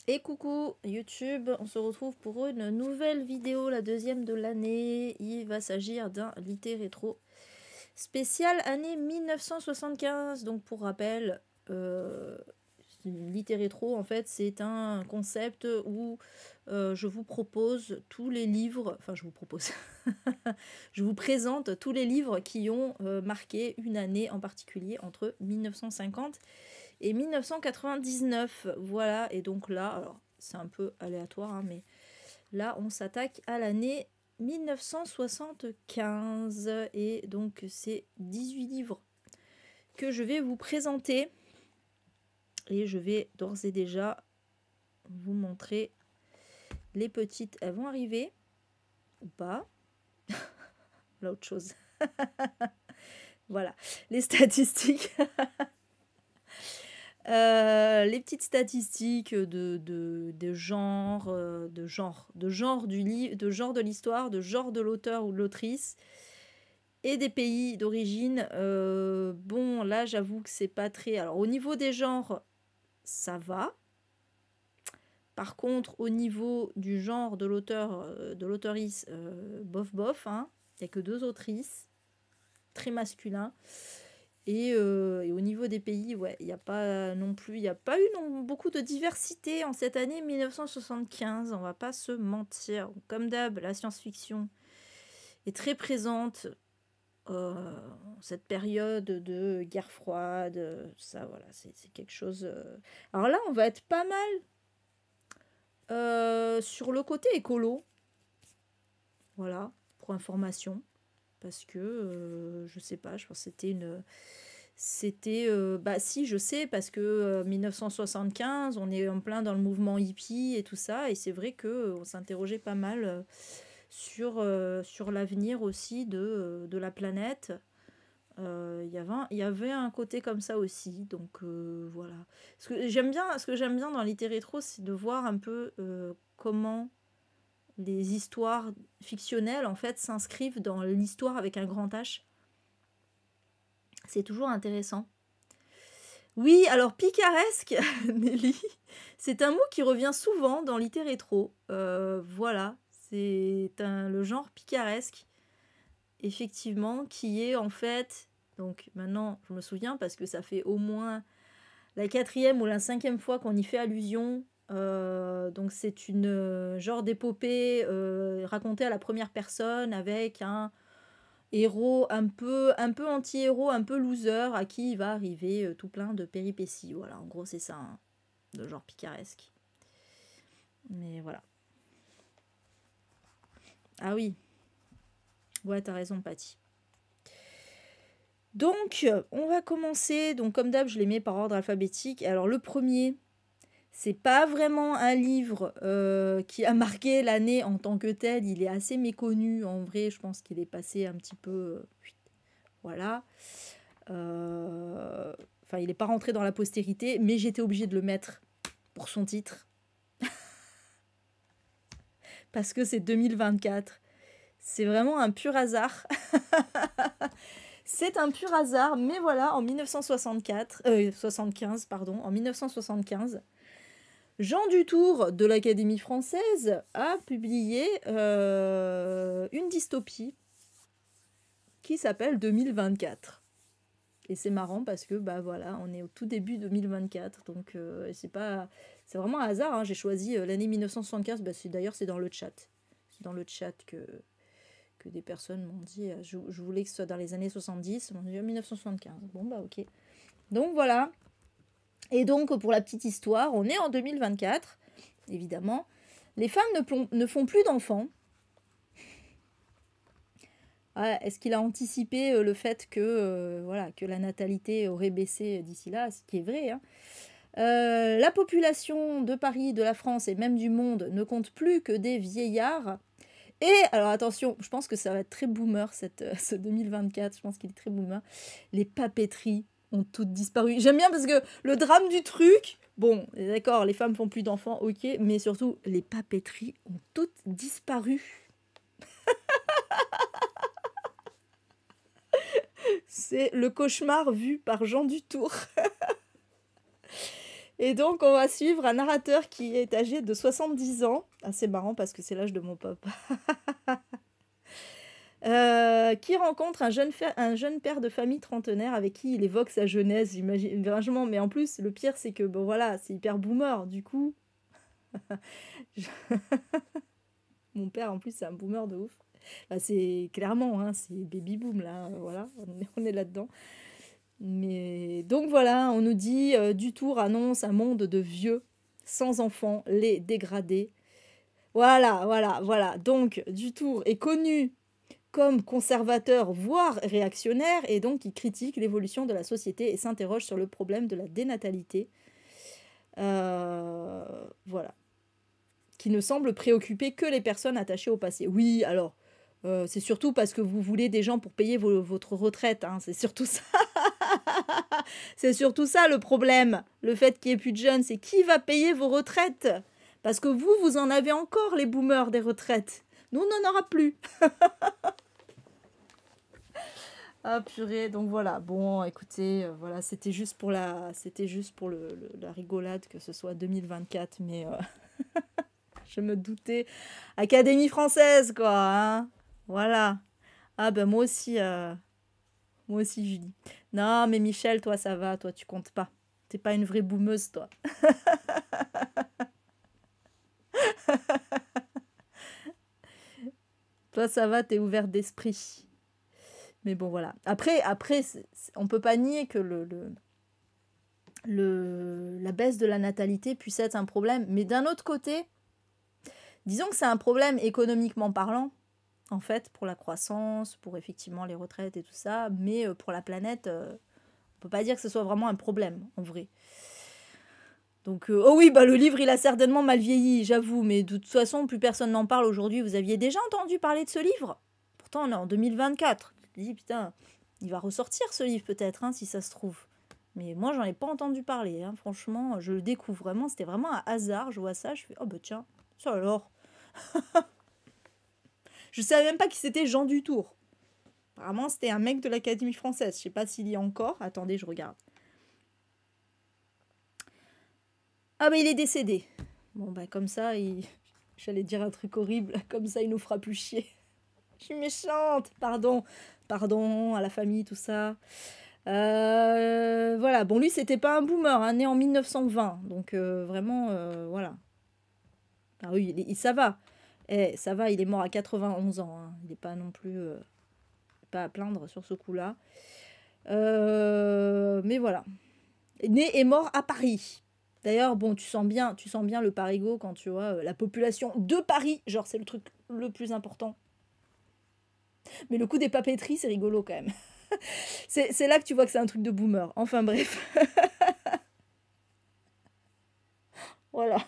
Et coucou YouTube, on se retrouve pour une nouvelle vidéo, la deuxième de l'année. Il va s'agir d'un Litté Rétro spécial année 1975. Donc pour rappel, Litté Rétro en fait c'est un concept où je vous propose tous les livres, enfin je vous propose, je vous présente tous les livres qui ont marqué une année en particulier entre 1950 et 1999, voilà. Et donc là, alors c'est un peu aléatoire, hein, mais là on s'attaque à l'année 1975. Et donc c'est 18 livres que je vais vous présenter. Et je vais d'ores et déjà vous montrer les petites. Elles vont arriver ou pas. Là, autre chose. Voilà, les statistiques. Les petites statistiques de genre, de genre du livre, de genre de l'histoire, de genre de l'auteur ou de l'autrice et des pays d'origine. Bon, là, j'avoue que c'est pas très. Alors, au niveau des genres, ça va. Par contre, au niveau du genre de l'auteur, de l'auteurice, bof bof, hein. Il n'y a que 2 autrices, très masculins. Et au niveau des pays, ouais, il n'y a pas non plus, il n'y a pas eu beaucoup de diversité en cette année 1975, on va pas se mentir. Comme d'hab, la science-fiction est très présente, cette période de guerre froide, ça, voilà, c'est quelque chose. Alors là, on va être pas mal sur le côté écolo, voilà, pour information, parce que je sais pas, je pense que c'était une. C'était, bah si, je sais, parce que 1975, on est en plein dans le mouvement hippie et tout ça, et c'est vrai que on s'interrogeait pas mal sur l'avenir aussi de la planète. Il y avait un côté comme ça aussi, donc voilà. Ce que j'aime bien dans Litté Rétro, c'est de voir un peu comment les histoires fictionnelles en fait s'inscrivent dans l'histoire avec un grand H. C'est toujours intéressant. Oui, alors picaresque, Nelly, c'est un mot qui revient souvent dans Litté Rétro. Voilà, c'est le genre picaresque, effectivement, qui est en fait. Donc maintenant, je me souviens parce que ça fait au moins la 4e ou la 5e fois qu'on y fait allusion. Donc c'est une genre d'épopée racontée à la première personne avec un héros un peu anti-héros, un peu loser, à qui il va arriver tout plein de péripéties. Voilà, en gros, c'est ça, hein, de genre picaresque. Mais voilà. Ah oui. Ouais, t'as raison, Patty. Donc, on va commencer. Donc, comme d'hab, je les mets par ordre alphabétique. Alors, le premier, c'est pas vraiment un livre qui a marqué l'année en tant que tel. Il est assez méconnu. En vrai, je pense qu'il est passé un petit peu... voilà. Enfin, il n'est pas rentré dans la postérité, mais j'étais obligée de le mettre pour son titre. Parce que c'est 2024. C'est vraiment un pur hasard. C'est un pur hasard, mais voilà, en 75, pardon, en 1975, Jean Dutour de l'Académie française a publié une dystopie qui s'appelle 2024. Et c'est marrant parce que bah voilà, on est au tout début 2024, donc c'est vraiment un hasard, hein. J'ai choisi l'année 1975, bah d'ailleurs c'est dans le chat. C'est dans le chat que des personnes m'ont dit, je voulais que ce soit dans les années 70, on dit 1975. Bon bah ok. Donc voilà. Et donc pour la petite histoire, on est en 2024, évidemment. Les femmes ne font plus d'enfants. Ah, est-ce qu'il a anticipé le fait que, voilà, que la natalité aurait baissé d'ici là, ce qui est vrai, hein. La population de Paris, de la France et même du monde ne compte plus que des vieillards. Et, alors attention, je pense que ça va être très boomer ce 2024, je pense qu'il est très boomer. Les papeteries ont toutes disparu. J'aime bien parce que le drame du truc, bon, d'accord, les femmes font plus d'enfants, ok, mais surtout, les papeteries ont toutes disparu. C'est le cauchemar vu par Jean Dutour. Et donc, on va suivre un narrateur qui est âgé de 70 ans. Ah, c'est marrant parce que c'est l'âge de mon papa. Qui rencontre un jeune père de famille trentenaire avec qui il évoque sa jeunesse, j'imagine. Franchement, mais en plus, le pire, c'est que, bon voilà, c'est hyper boomer. Du coup, je- mon père, en plus, c'est un boomer de ouf. Bah, c'est clairement, hein, c'est baby boom, là. Voilà, on est là-dedans. Mais donc voilà, on nous dit Dutour annonce un monde de vieux, sans enfants, les dégradés. Voilà, voilà, voilà. Donc Dutour est connu comme conservateur, voire réactionnaire, et donc il critique l'évolution de la société et s'interroge sur le problème de la dénatalité. Voilà. Qui ne semble préoccuper que les personnes attachées au passé. Oui, alors, c'est surtout parce que vous voulez des gens pour payer votre retraite, hein, c'est surtout ça. C'est surtout ça le problème. Le fait qu'il n'y ait plus de jeunes, c'est qui va payer vos retraites? Parce que vous en avez encore, les boomers des retraites. Nous, on n'en aura plus. Ah purée, donc voilà. Bon, écoutez, voilà, c'était juste pour la rigolade que ce soit 2024, mais je me doutais. Académie française, quoi, hein. Voilà. Ah ben moi aussi, Julie. Non, mais Michel, toi, ça va, toi, tu comptes pas. T'es pas une vraie boumeuse, toi. Toi, ça va, t'es ouvert d'esprit. Mais bon, voilà. Après on peut pas nier que la baisse de la natalité puisse être un problème. Mais d'un autre côté, disons que c'est un problème économiquement parlant, en fait, pour la croissance, pour effectivement les retraites et tout ça. Mais pour la planète, on peut pas dire que ce soit vraiment un problème, en vrai. Donc, oh oui, bah le livre, il a certainement mal vieilli, j'avoue, mais de toute façon, plus personne n'en parle aujourd'hui. Vous aviez déjà entendu parler de ce livre? Pourtant, on est en 2024. Tu te dis, putain, il va ressortir ce livre peut-être, hein, si ça se trouve. Mais moi, j'en ai pas entendu parler, hein. Franchement, je le découvre vraiment. C'était vraiment un hasard. Je vois ça, je fais, oh bah tiens, ça alors. Je savais même pas qui c'était Jean Dutour. Apparemment, c'était un mec de l'Académie française. Je sais pas s'il y a encore. Attendez, je regarde. Ah bah il est décédé. Bon bah comme ça, j'allais dire un truc horrible. Comme ça, il nous fera plus chier. Je suis méchante. Pardon. Pardon à la famille, tout ça. Voilà. Bon, lui, c'était pas un boomer, hein, né en 1920. Donc vraiment, voilà. Ah oui, ça va. Ça va, il est mort à 91 ans, hein. Il n'est pas non plus pas à plaindre sur ce coup-là. Mais voilà. Né et mort à Paris. D'ailleurs, bon, tu sens bien le parigot quand tu vois la population de Paris. Genre, c'est le truc le plus important. Mais le coup des papeteries, c'est rigolo quand même. C'est là que tu vois que c'est un truc de boomer. Enfin bref. Voilà.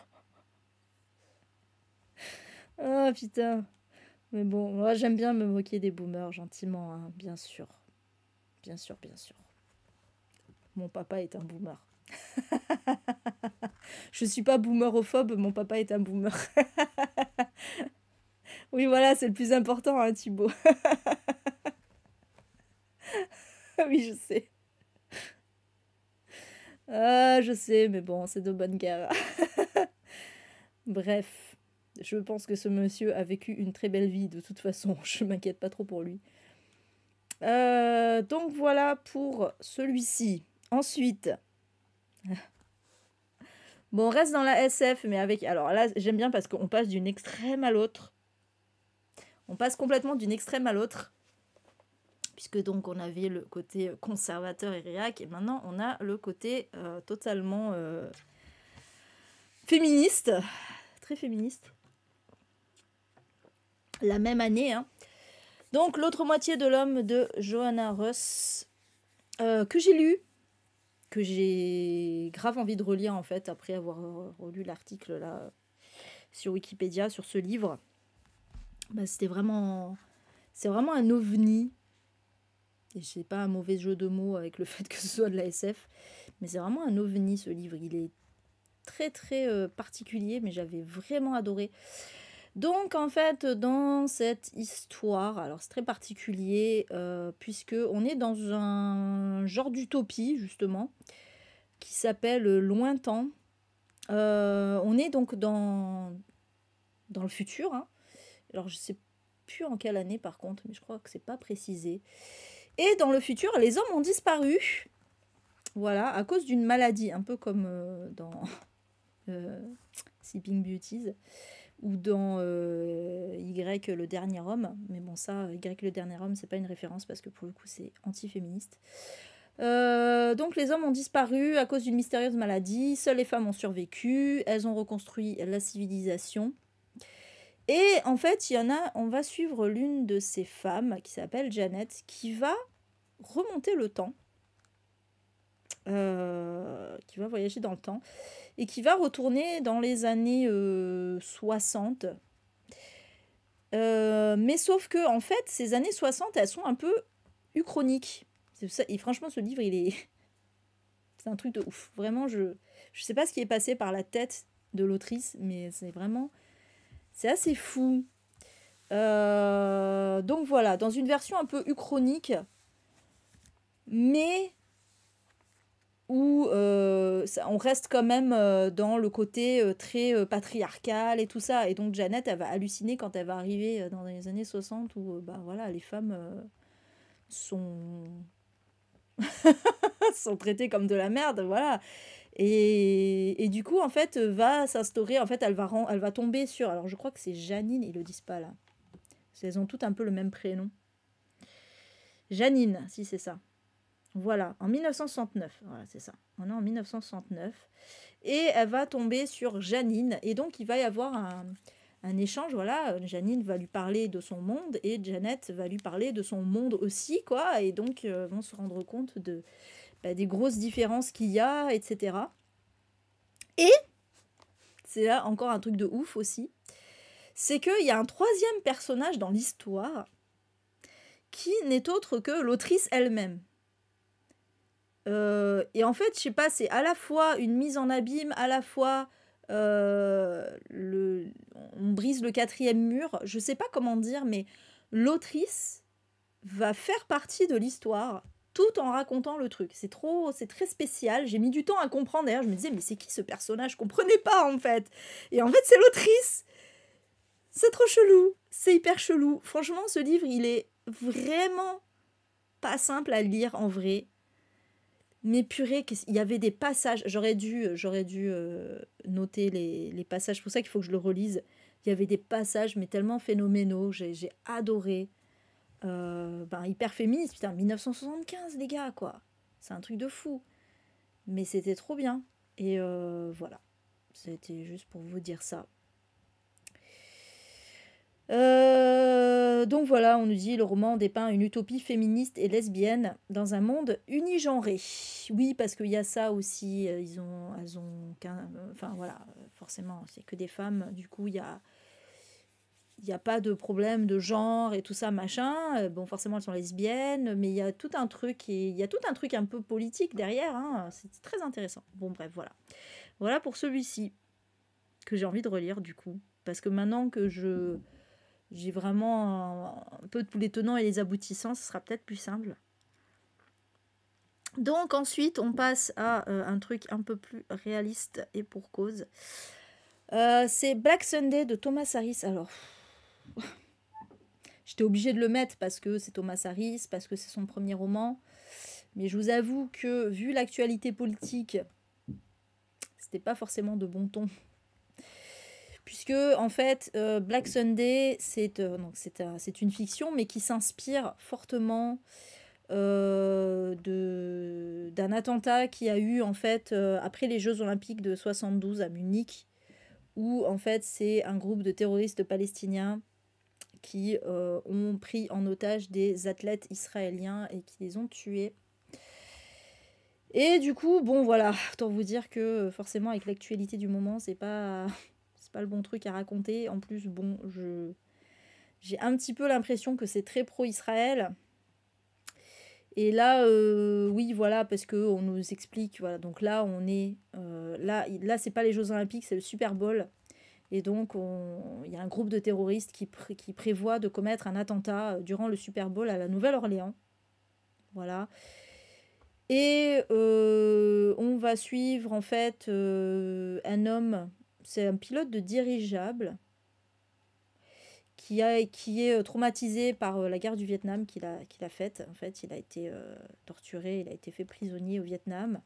Ah putain. Mais bon, moi j'aime bien me moquer des boomers gentiment, hein, bien sûr. Bien sûr, bien sûr. Mon papa est un boomer. Je suis pas boomerophobe, mon papa est un boomer. Oui, voilà, c'est le plus important, hein, Thibaut. Oui, je sais. Ah, je sais, mais bon, c'est de bonne guerre. Bref, je pense que ce monsieur a vécu une très belle vie, de toute façon. Je m'inquiète pas trop pour lui. Donc voilà pour celui-ci. Ensuite, bon, on reste dans la SF, mais avec... Alors là, j'aime bien parce qu'on passe d'une extrême à l'autre. On passe complètement d'une extrême à l'autre. Puisque donc on avait le côté conservateur et réac, et maintenant on a le côté totalement féministe. Très féministe. La même année, hein. Donc l'autre moitié de l'homme de Johanna Russ, que j'ai lu, que j'ai grave envie de relire en fait, après avoir relu l'article là sur Wikipédia, sur ce livre. Bah, c'est vraiment un ovni. Et c'est pas un mauvais jeu de mots avec le fait que ce soit de la SF, mais c'est vraiment un ovni ce livre. Il est très très particulier, mais j'avais vraiment adoré. Donc en fait, dans cette histoire, alors c'est très particulier, puisque on est dans un genre d'utopie justement, qui s'appelle Lointain. On est donc dans le futur, hein. Alors, je sais plus en quelle année par contre, mais je crois que c'est pas précisé. Et dans le futur, les hommes ont disparu, voilà, à cause d'une maladie, un peu comme dans Sleeping Beauties ou dans Y le dernier homme. Mais bon, ça, Y le dernier homme, c'est pas une référence parce que pour le coup, c'est anti-féministe. Donc les hommes ont disparu à cause d'une mystérieuse maladie, seules les femmes ont survécu, elles ont reconstruit la civilisation. Et en fait, on va suivre l'une de ces femmes qui s'appelle Janet, qui va remonter le temps, qui va voyager dans le temps, et qui va retourner dans les années 60. Mais sauf que, en fait, ces années 60, elles sont un peu uchroniques. Et franchement, ce livre, c'est un truc de ouf. Vraiment, je sais pas ce qui est passé par la tête de l'autrice, mais c'est assez fou. Donc voilà, dans une version un peu uchronique, mais où on reste quand même dans le côté très patriarcal et tout ça. Et donc Janet, elle va halluciner quand elle va arriver dans les années 60 où bah, voilà, les femmes sont... sont traitées comme de la merde, voilà. Et du coup, en fait, va s'instaurer, en fait, elle va tomber sur... Alors, je crois que c'est Janine, ils le disent pas, là. Elles ont toutes un peu le même prénom. Janine, si c'est ça. Voilà, en 1969. Voilà, c'est ça. On est en 1969. Et elle va tomber sur Janine. Et donc, il va y avoir un échange. Voilà, Janine va lui parler de son monde et Janet va lui parler de son monde aussi, quoi. Et donc, vont se rendre compte des grosses différences qu'il y a, etc. Et, c'est là encore un truc de ouf aussi, c'est qu'il y a un troisième personnage dans l'histoire qui n'est autre que l'autrice elle-même. Et en fait, je sais pas, c'est à la fois une mise en abîme, à la fois on brise le quatrième mur, je sais pas comment dire, mais l'autrice va faire partie de l'histoire tout en racontant le truc. C'est très spécial. J'ai mis du temps à comprendre. D'ailleurs, je me disais, mais c'est qui ce personnage? Je comprenais pas en fait. Et en fait, c'est l'autrice. C'est trop chelou. C'est hyper chelou. Franchement, ce livre, il est vraiment pas simple à lire en vrai. Mais purée, il y avait des passages. J'aurais dû noter les passages. C'est pour ça qu'il faut que je le relise. Il y avait des passages, mais tellement phénoménaux. J'ai adoré. Hyper féministe, putain, 1975, les gars, quoi. C'est un truc de fou. Mais c'était trop bien. Et voilà. C'était juste pour vous dire ça. Donc voilà, on nous dit le roman dépeint une utopie féministe et lesbienne dans un monde unigenré. Oui, parce qu'il y a ça aussi. Elles ont enfin voilà, forcément, c'est que des femmes. Du coup, il y a pas de problème de genre et tout ça, machin. Bon, forcément, elles sont lesbiennes, mais il y a tout un truc un peu politique derrière. Hein. C'est très intéressant. Bon, bref, voilà. Voilà pour celui-ci que j'ai envie de relire, du coup. Parce que maintenant que j'ai vraiment un peu tous les tenants et les aboutissants, ce sera peut-être plus simple. Donc ensuite, on passe à un truc un peu plus réaliste et pour cause. C'est Black Sunday de Thomas Harris. Alors, j'étais obligée de le mettre parce que c'est Thomas Harris, parce que c'est son premier roman. Mais je vous avoue que, vu l'actualité politique, c'était pas forcément de bon ton. Puisque, en fait, Black Sunday, c'est une fiction, mais qui s'inspire fortement d'un attentat qui a eu, en fait, après les Jeux Olympiques de 72 à Munich, où, en fait, c'est un groupe de terroristes palestiniens qui ont pris en otage des athlètes israéliens et qui les ont tués. Et du coup, bon, voilà, autant vous dire que, forcément, avec l'actualité du moment, c'est pas le bon truc à raconter. En plus, bon, j'ai un petit peu l'impression que c'est très pro-Israël. Et là, oui, voilà, parce qu'on nous explique, voilà, donc là, on est... là c'est pas les Jeux Olympiques, c'est le Super Bowl. Et donc, il y a un groupe de terroristes qui prévoit de commettre un attentat durant le Super Bowl à la Nouvelle-Orléans. Voilà. Et on va suivre en fait un homme, c'est un pilote de dirigeable qui est traumatisé par la guerre du Vietnam qu'il a faite. En fait, il a été torturé, il a été fait prisonnier au Vietnam.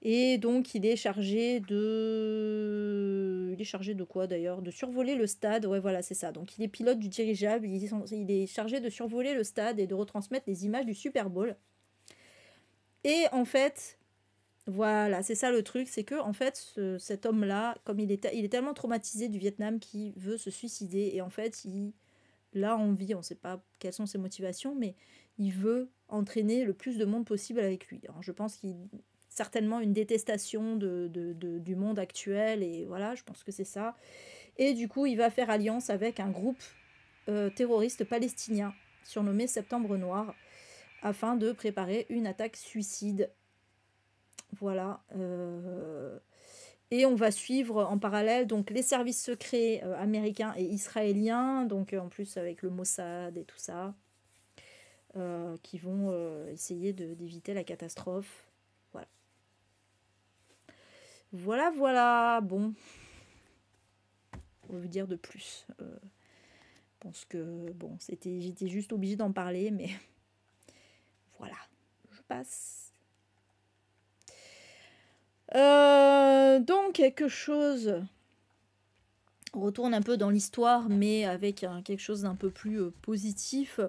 Et donc, il est chargé de... Il est chargé de quoi d'ailleurs? De survoler le stade. Ouais, voilà, c'est ça. Donc, il est pilote du dirigeable. Il est chargé de survoler le stade et de retransmettre les images du Super Bowl. Et en fait, voilà, c'est ça le truc. C'est que, en fait, cet homme-là, comme il est tellement traumatisé du Vietnam qu'il veut se suicider. Et en fait, il a envie, on ne sait pas quelles sont ses motivations, mais il veut entraîner le plus de monde possible avec lui. Alors, je pense qu'il certainement une détestation du monde actuel, et voilà, je pense que c'est ça. Et du coup, il va faire alliance avec un groupe terroriste palestinien surnommé Septembre Noir afin de préparer une attaque suicide. Voilà. Et on va suivre en parallèle donc les services secrets américains et israéliens, donc en plus avec le Mossad et tout ça, qui vont essayer d'éviter la catastrophe. Voilà. Voilà, voilà. Bon, on va vous dire de plus. Je pense que bon, j'étais juste obligée d'en parler, mais voilà, je passe. Donc quelque chose. On retourne un peu dans l'histoire, mais avec quelque chose d'un peu plus positif.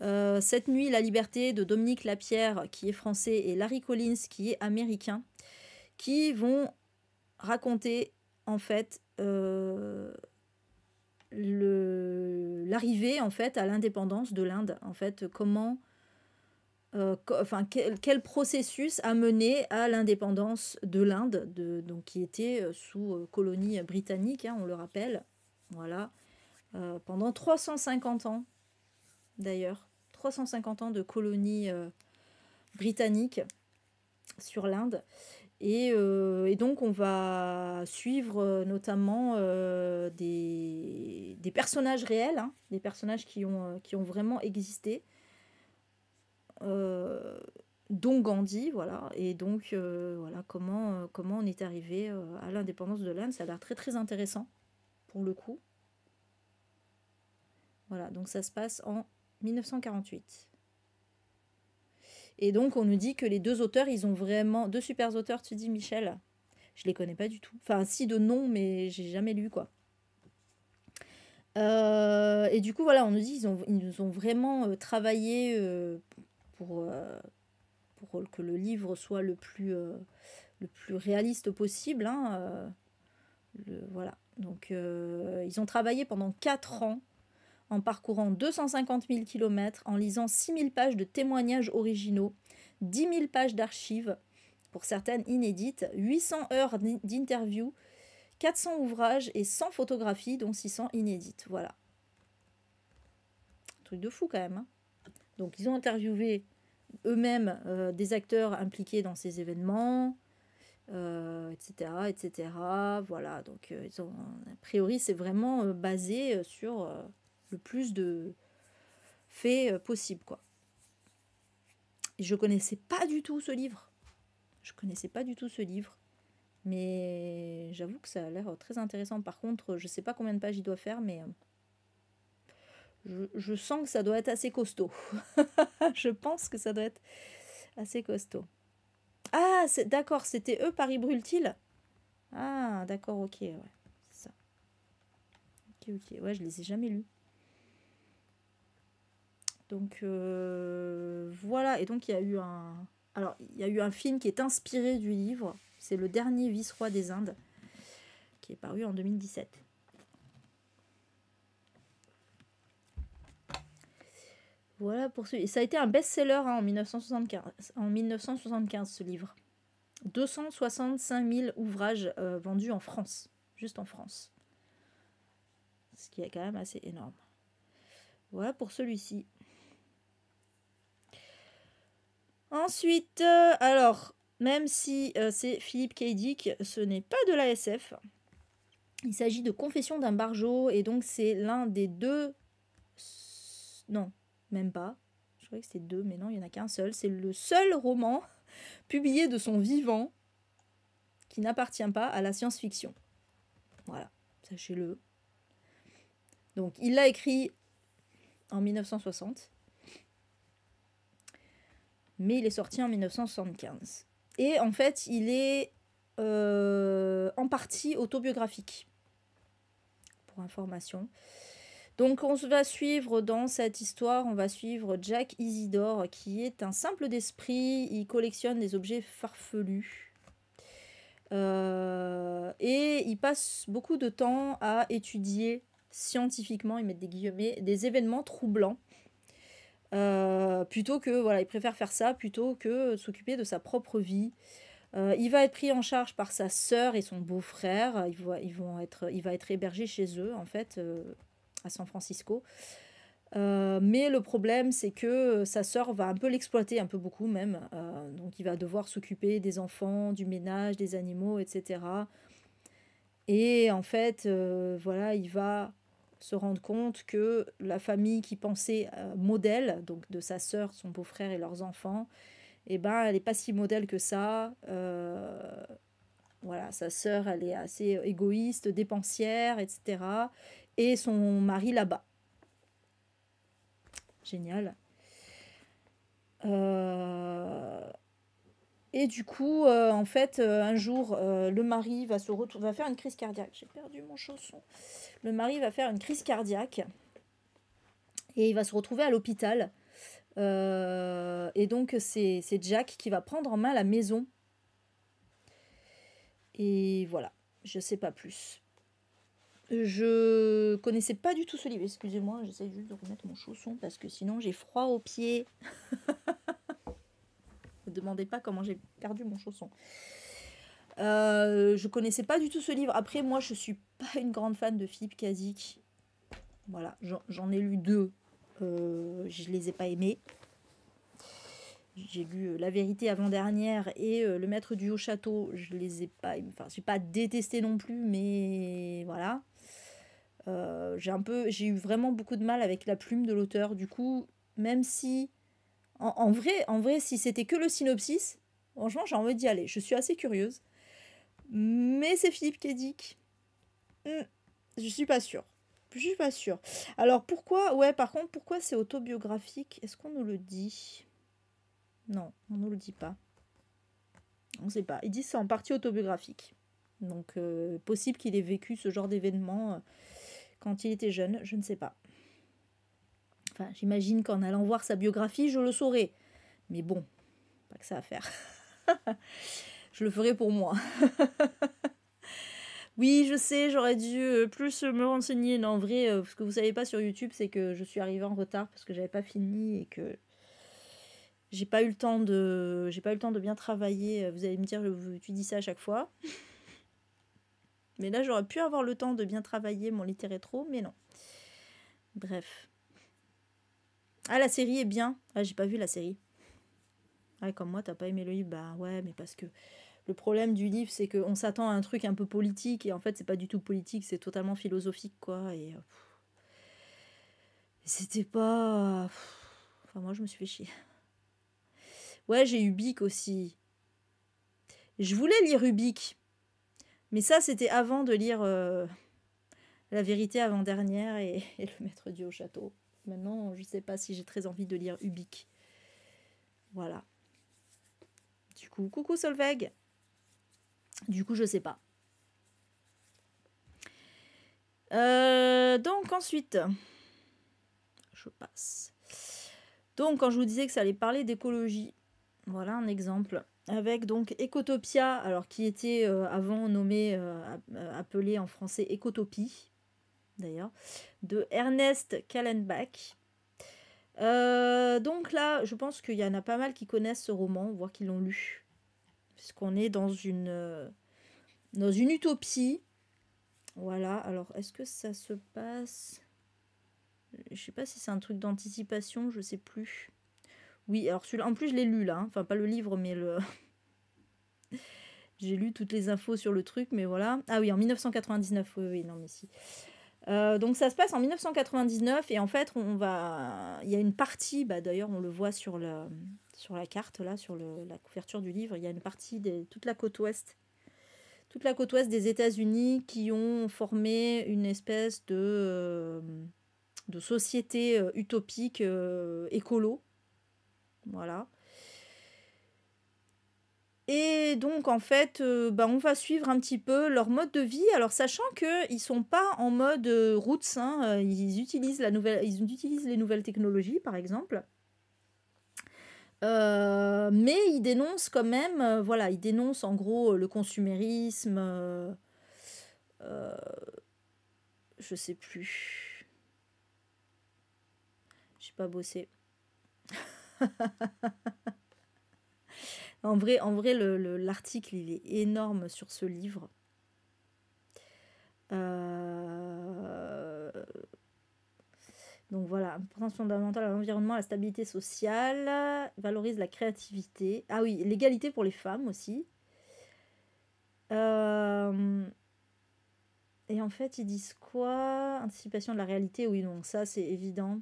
Cette nuit, la liberté de Dominique Lapierre, qui est français, et Larry Collins, qui est américain, qui vont raconter en fait l'arrivée en fait à l'indépendance de l'Inde. En fait, comment, quel processus a mené à l'indépendance de l'Inde, donc qui était sous colonie britannique, hein, on le rappelle. Voilà, pendant 350 ans d'ailleurs. 350 ans de colonie britannique sur l'Inde. Et donc, on va suivre notamment des personnages réels, hein, des personnages qui ont vraiment existé, dont Gandhi, voilà. Et donc, voilà, comment on est arrivé à l'indépendance de l'Inde. Ça a l'air très, très intéressant, pour le coup. Voilà, donc ça se passe en 1948. Et donc, on nous dit que les deux auteurs, ils ont vraiment... Deux super auteurs, tu dis, Michel? Je les connais pas du tout. Enfin, si, de nom, mais j'ai jamais lu, quoi. Et du coup, voilà, on nous dit ils nous ont vraiment travaillé pour, que le livre soit le plus réaliste possible. Hein, voilà. Donc, ils ont travaillé pendant 4 ans en parcourant 250 000 km, en lisant 6 000 pages de témoignages originaux, 10 000 pages d'archives, pour certaines inédites, 800 heures d'interviews, 400 ouvrages et 100 photographies, dont 600 inédites. Voilà. Truc de fou quand même. Hein. Donc ils ont interviewé eux-mêmes des acteurs impliqués dans ces événements, etc., etc. Voilà, donc a priori c'est vraiment basé sur le plus de faits possible, quoi. Et je connaissais pas du tout ce livre. Mais j'avoue que ça a l'air très intéressant. Par contre, je sais pas combien de pages il doit faire, mais je sens que ça doit être assez costaud. Je pense que ça doit être assez costaud. Ah, d'accord, c'était eux, Paris Brûle-t-il? Ah, d'accord, ok, ouais, c'est ça. Ok, ouais, je les ai jamais lus. Donc, voilà, et donc il y a eu un film qui est inspiré du livre. C'est Le Dernier Vice-Roi des Indes, qui est paru en 2017. Voilà pour celui. Ça a été un best-seller hein, en 1975, ce livre. 265 000 ouvrages vendus en France, juste en France. Ce qui est quand même assez énorme. Voilà pour celui-ci. Ensuite, alors, même si c'est Philippe K. Dick, ce n'est pas de la SF. Il s'agit de Confession d'un barjot, et donc c'est l'un des deux... Non, même pas. croyais que c'était 2, mais non, il n'y en a qu'un seul. C'est le seul roman publié de son vivant qui n'appartient pas à la science-fiction. Voilà, sachez-le. Donc, il l'a écrit en 1960, mais il est sorti en 1975. Et en fait, il est en partie autobiographique, pour information. Donc, on va suivre dans cette histoire, on va suivre Jack Isidore, qui est un simple d'esprit. Il collectionne des objets farfelus. Et il passe beaucoup de temps à étudier scientifiquement, ils mettent des guillemets, des événements troublants. Plutôt que, voilà, il préfère faire ça plutôt que s'occuper de sa propre vie. Il va être pris en charge par sa sœur et son beau-frère. Il va être hébergé chez eux, en fait, à San Francisco. Mais le problème, c'est que sa sœur va un peu l'exploiter, un peu beaucoup même. Donc il va devoir s'occuper des enfants, du ménage, des animaux, etc. Et en fait, voilà, il va se rendre compte que la famille qui pensait modèle, donc de sa sœur, son beau-frère et leurs enfants, eh ben, elle n'est pas si modèle que ça. Voilà, sa sœur, elle est assez égoïste, dépensière, etc. Et son mari là-bas. Génial. Et du coup, en fait, un jour, le mari va faire une crise cardiaque. J'ai perdu mon chausson. Le mari va faire une crise cardiaque et il va se retrouver à l'hôpital. Et donc, c'est Jack qui va prendre en main la maison. Et voilà, je sais pas plus. Je connaissais pas du tout ce livre. Excusez-moi, j'essaie juste de remettre mon chausson parce que sinon j'ai froid aux pieds. Ne me demandez pas comment j'ai perdu mon chausson. Je connaissais pas du tout ce livre. Après, moi, je suis pas une grande fan de Philippe K. Dick. Voilà, j'en ai lu 2. Je les ai pas aimés. J'ai lu La Vérité avant-dernière et Le Maître du Haut-Château. Je les ai pas... Enfin, je suis pas détesté non plus, mais voilà. J'ai eu vraiment beaucoup de mal avec la plume de l'auteur. Du coup, même si... En vrai, si c'était que le synopsis, franchement, j'ai envie d'y aller. Je suis assez curieuse. Mais c'est Philippe K. Dick. Je suis pas sûre. Je suis pas sûre. Alors pourquoi... Ouais, par contre, pourquoi c'est autobiographique? Est-ce qu'on nous le dit? Non, on ne nous le dit pas. On ne sait pas. Ils disent que c'est en partie autobiographique. Donc, possible qu'il ait vécu ce genre d'événement quand il était jeune. Je ne sais pas. Enfin, j'imagine qu'en allant voir sa biographie, je le saurais. Mais bon, pas que ça à faire. Je le ferai pour moi. Oui, je sais, j'aurais dû plus me renseigner. Non, en vrai, ce que vous savez pas sur YouTube, c'est que je suis arrivée en retard parce que j'avais pas fini et que j'ai pas eu le temps de bien travailler. Vous allez me dire, tu dis ça à chaque fois. Mais là, j'aurais pu avoir le temps de bien travailler mon littérétro, mais non. Bref. Ah, la série est bien. Ah, j'ai pas vu la série. Ah, comme moi, t'as pas aimé le livre. Bah ouais, mais parce que le problème du livre, c'est qu'on s'attend à un truc un peu politique, et en fait, c'est pas du tout politique, c'est totalement philosophique, quoi. Et c'était pas... Enfin, moi, je me suis fait chier. Ouais, j'ai eu Bic aussi. Je voulais lire Ubik. Mais ça, c'était avant de lire La Vérité avant-dernière et Le Maître du Haut-Château. Maintenant, je sais pas si j'ai très envie de lire Ubik. Voilà. Du coup, coucou Solveig. Du coup, je sais pas. Donc ensuite, je passe. Donc quand je vous disais que ça allait parler d'écologie, voilà un exemple. Avec donc Ecotopia, alors qui était avant nommé, appelé en français Ecotopie, d'ailleurs, de Ernest Callenbach. Donc là, je pense qu'il y en a pas mal qui connaissent ce roman, voire qui l'ont lu. Puisqu'on est dans une utopie. Voilà, alors est-ce que ça se passe... Je sais pas si c'est un truc d'anticipation, je sais plus. Oui, alors celui-là, en plus je l'ai lu là, hein. Enfin pas le livre, mais le... J'ai lu toutes les infos sur le truc, mais voilà. Ah oui, en 1999, oui, non mais si. Donc ça se passe en 1999 et en fait il y a une partie, bah, d'ailleurs on le voit sur la carte là, sur la couverture du livre, il y a une partie de toute la côte ouest des États-Unis qui ont formé une espèce de société utopique écolo, voilà. Et donc, en fait, bah, on va suivre un petit peu leur mode de vie. Alors, sachant qu'ils ne sont pas en mode roots, hein, ils utilisent les nouvelles technologies, par exemple. Mais ils dénoncent quand même, voilà, ils dénoncent en gros le consumérisme. Euh, je sais plus. J'ai pas bossé. En vrai, l'article, il est énorme sur ce livre. Donc voilà, importance fondamentale à l'environnement, à la stabilité sociale, valorise la créativité. Ah oui, l'égalité pour les femmes aussi. Et en fait, ils disent quoi? Anticipation de la réalité, oui, donc ça c'est évident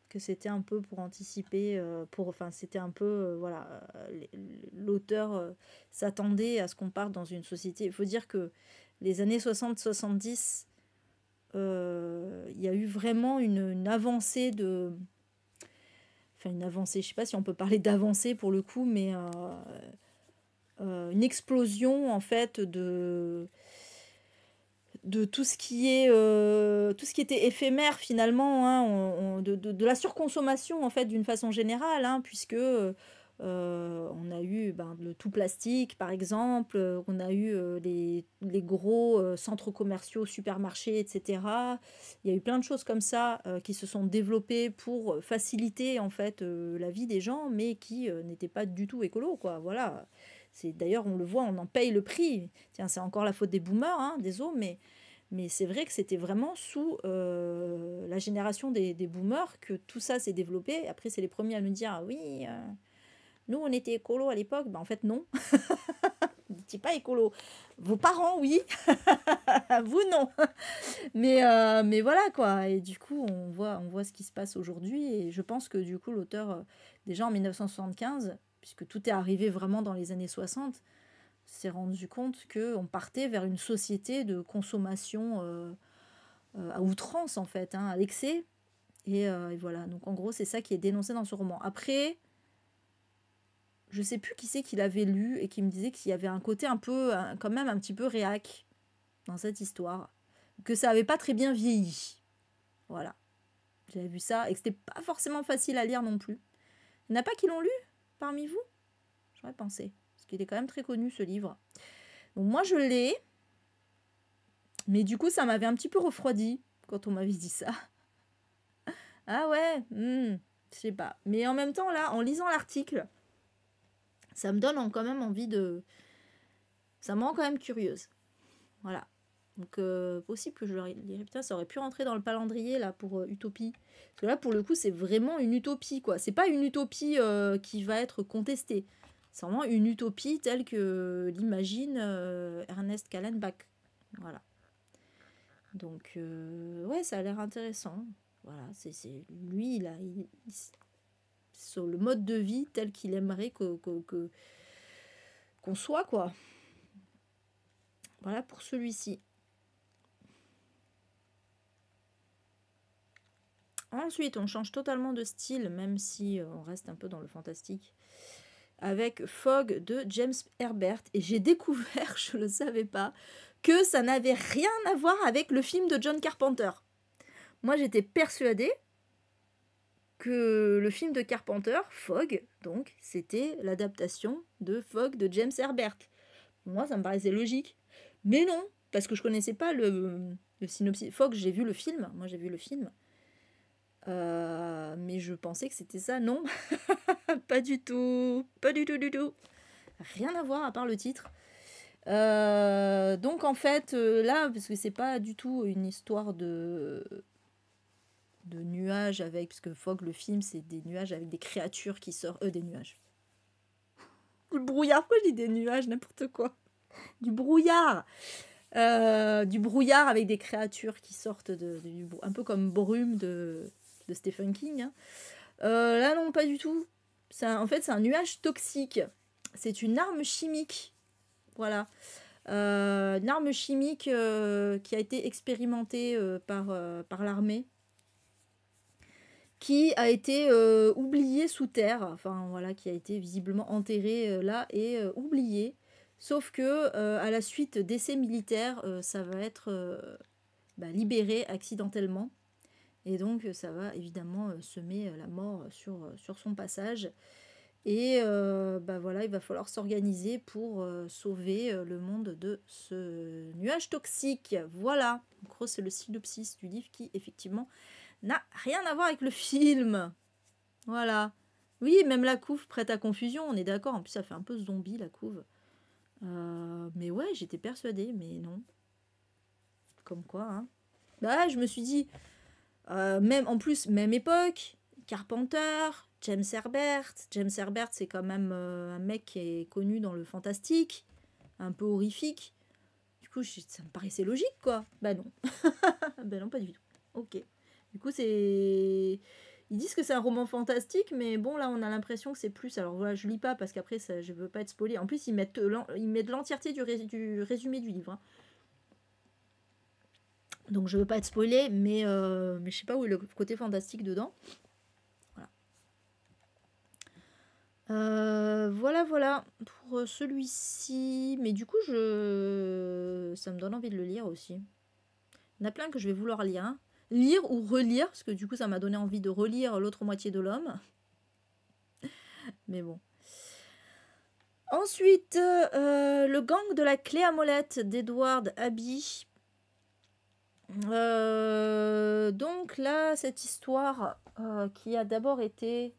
que c'était un peu pour anticiper, enfin c'était un peu, voilà, l'auteur s'attendait à ce qu'on parte dans une société. Il faut dire que les années 60-70, il y a eu vraiment une avancée enfin une avancée, je ne sais pas si on peut parler d'avancée pour le coup, mais une explosion en fait de tout ce qui était éphémère finalement, hein, de la surconsommation en fait d'une façon générale, hein, puisque on a eu le tout plastique par exemple, on a eu les gros centres commerciaux, supermarchés, etc. Il y a eu plein de choses comme ça qui se sont développées pour faciliter en fait la vie des gens, mais qui n'étaient pas du tout écolo, quoi. Voilà. D'ailleurs, on le voit, on en paye le prix. Tiens, c'est encore la faute des boomers, hein, désolé, mais c'est vrai que c'était vraiment sous la génération des boomers que tout ça s'est développé. Après, c'est les premiers à nous dire ah oui, nous on était écolo à l'époque. En fait, non. Vous n'étiez pas écolo. Vos parents, oui. Vous, non. Mais voilà quoi. Et du coup, on voit ce qui se passe aujourd'hui. Et je pense que du coup, l'auteur, déjà en 1975, puisque tout est arrivé vraiment dans les années 60, s'est rendu compte qu'on partait vers une société de consommation à outrance, en fait, hein, à l'excès. Et voilà, donc en gros, c'est ça qui est dénoncé dans ce roman. Après, je sais plus qui c'est qui l'avait lu et qui me disait qu'il y avait un côté un peu, quand même un petit peu réac dans cette histoire, que ça avait pas très bien vieilli. Voilà, j'avais vu ça et que c'était pas forcément facile à lire non plus. Il n'y en a pas qui l'ont lu parmi vous? J'aurais pensé, parce qu'il est quand même très connu ce livre. Donc moi je l'ai, mais du coup ça m'avait un petit peu refroidi quand on m'avait dit ça. Ah ouais, je sais pas. Mais en même temps là, en lisant l'article, ça me donne quand même envie de... Ça me rend quand même curieuse. Voilà. Donc possible que je le lirai. Putain, ça aurait pu rentrer dans le calendrier là pour Utopie. Parce que là pour le coup c'est vraiment une utopie quoi. C'est pas une utopie qui va être contestée. C'est vraiment une utopie telle que l'imagine Ernest Callenbach. Voilà. Donc ouais, ça a l'air intéressant. Voilà, c'est lui, il sur le mode de vie tel qu'il aimerait qu'on soit, quoi. Voilà pour celui-ci. Ensuite, on change totalement de style, même si on reste un peu dans le fantastique, avec Fog de James Herbert. Et j'ai découvert, je ne le savais pas, que ça n'avait rien à voir avec le film de John Carpenter. Moi, j'étais persuadée que le film de Carpenter, Fog, donc, c'était l'adaptation de Fog de James Herbert. Moi, ça me paraissait logique. Mais non, parce que je connaissais pas le synopsis. Fog, j'ai vu le film. Moi, j'ai vu le film. Mais je pensais que c'était ça. Non, pas du tout. Pas du tout, du tout. Rien à voir à part le titre. Donc, en fait, là, parce que c'est pas du tout une histoire de nuages avec... Parce que Fog, le film, c'est des nuages avec des créatures qui sortent... des nuages. Le brouillard, pourquoi je dis des nuages, n'importe quoi. Du brouillard. Du brouillard avec des créatures qui sortent un peu comme Brume de Stephen King. Hein. Là, non, pas du tout. En fait, c'est un nuage toxique. C'est une arme chimique. Voilà. Une arme chimique qui a été expérimentée par l'armée, qui a été oubliée sous terre, enfin voilà, qui a été visiblement enterrée là et oubliée. Sauf que à la suite d'essais militaires, ça va être libéré accidentellement. Et donc ça va évidemment semer la mort sur son passage. Et voilà, il va falloir s'organiser pour sauver le monde de ce nuage toxique. Voilà, en gros c'est le synopsis du livre qui effectivement n'a rien à voir avec le film. Voilà. Oui, même la couve prête à confusion, on est d'accord. En plus ça fait un peu zombie la couve. Mais ouais, j'étais persuadée, mais non. Comme quoi, hein. Bah je me suis dit, même en plus, même époque, Carpenter, James Herbert. James Herbert, c'est quand même un mec qui est connu dans le fantastique, un peu horrifique. Du coup, ça me paraissait logique, quoi. Bah non. Bah non, pas du tout. Ok. Du coup, c'est... Ils disent que c'est un roman fantastique, mais bon, là, on a l'impression que c'est plus... Alors voilà, je lis pas, parce qu'après, je veux pas être spoilé. En plus, ils mettent l'entièreté du résumé du livre. Hein. Donc, je veux pas être spoilé, mais je sais pas où est le côté fantastique dedans. Voilà pour celui-ci. Mais du coup, ça me donne envie de le lire aussi. Il y en a plein que je vais vouloir lire. Hein. Lire ou relire, parce que du coup, ça m'a donné envie de relire L'autre moitié de l'homme. Mais bon. Ensuite, Le gang de la clé à molette d'Edward Abbey. Donc là, cette histoire qui a d'abord été...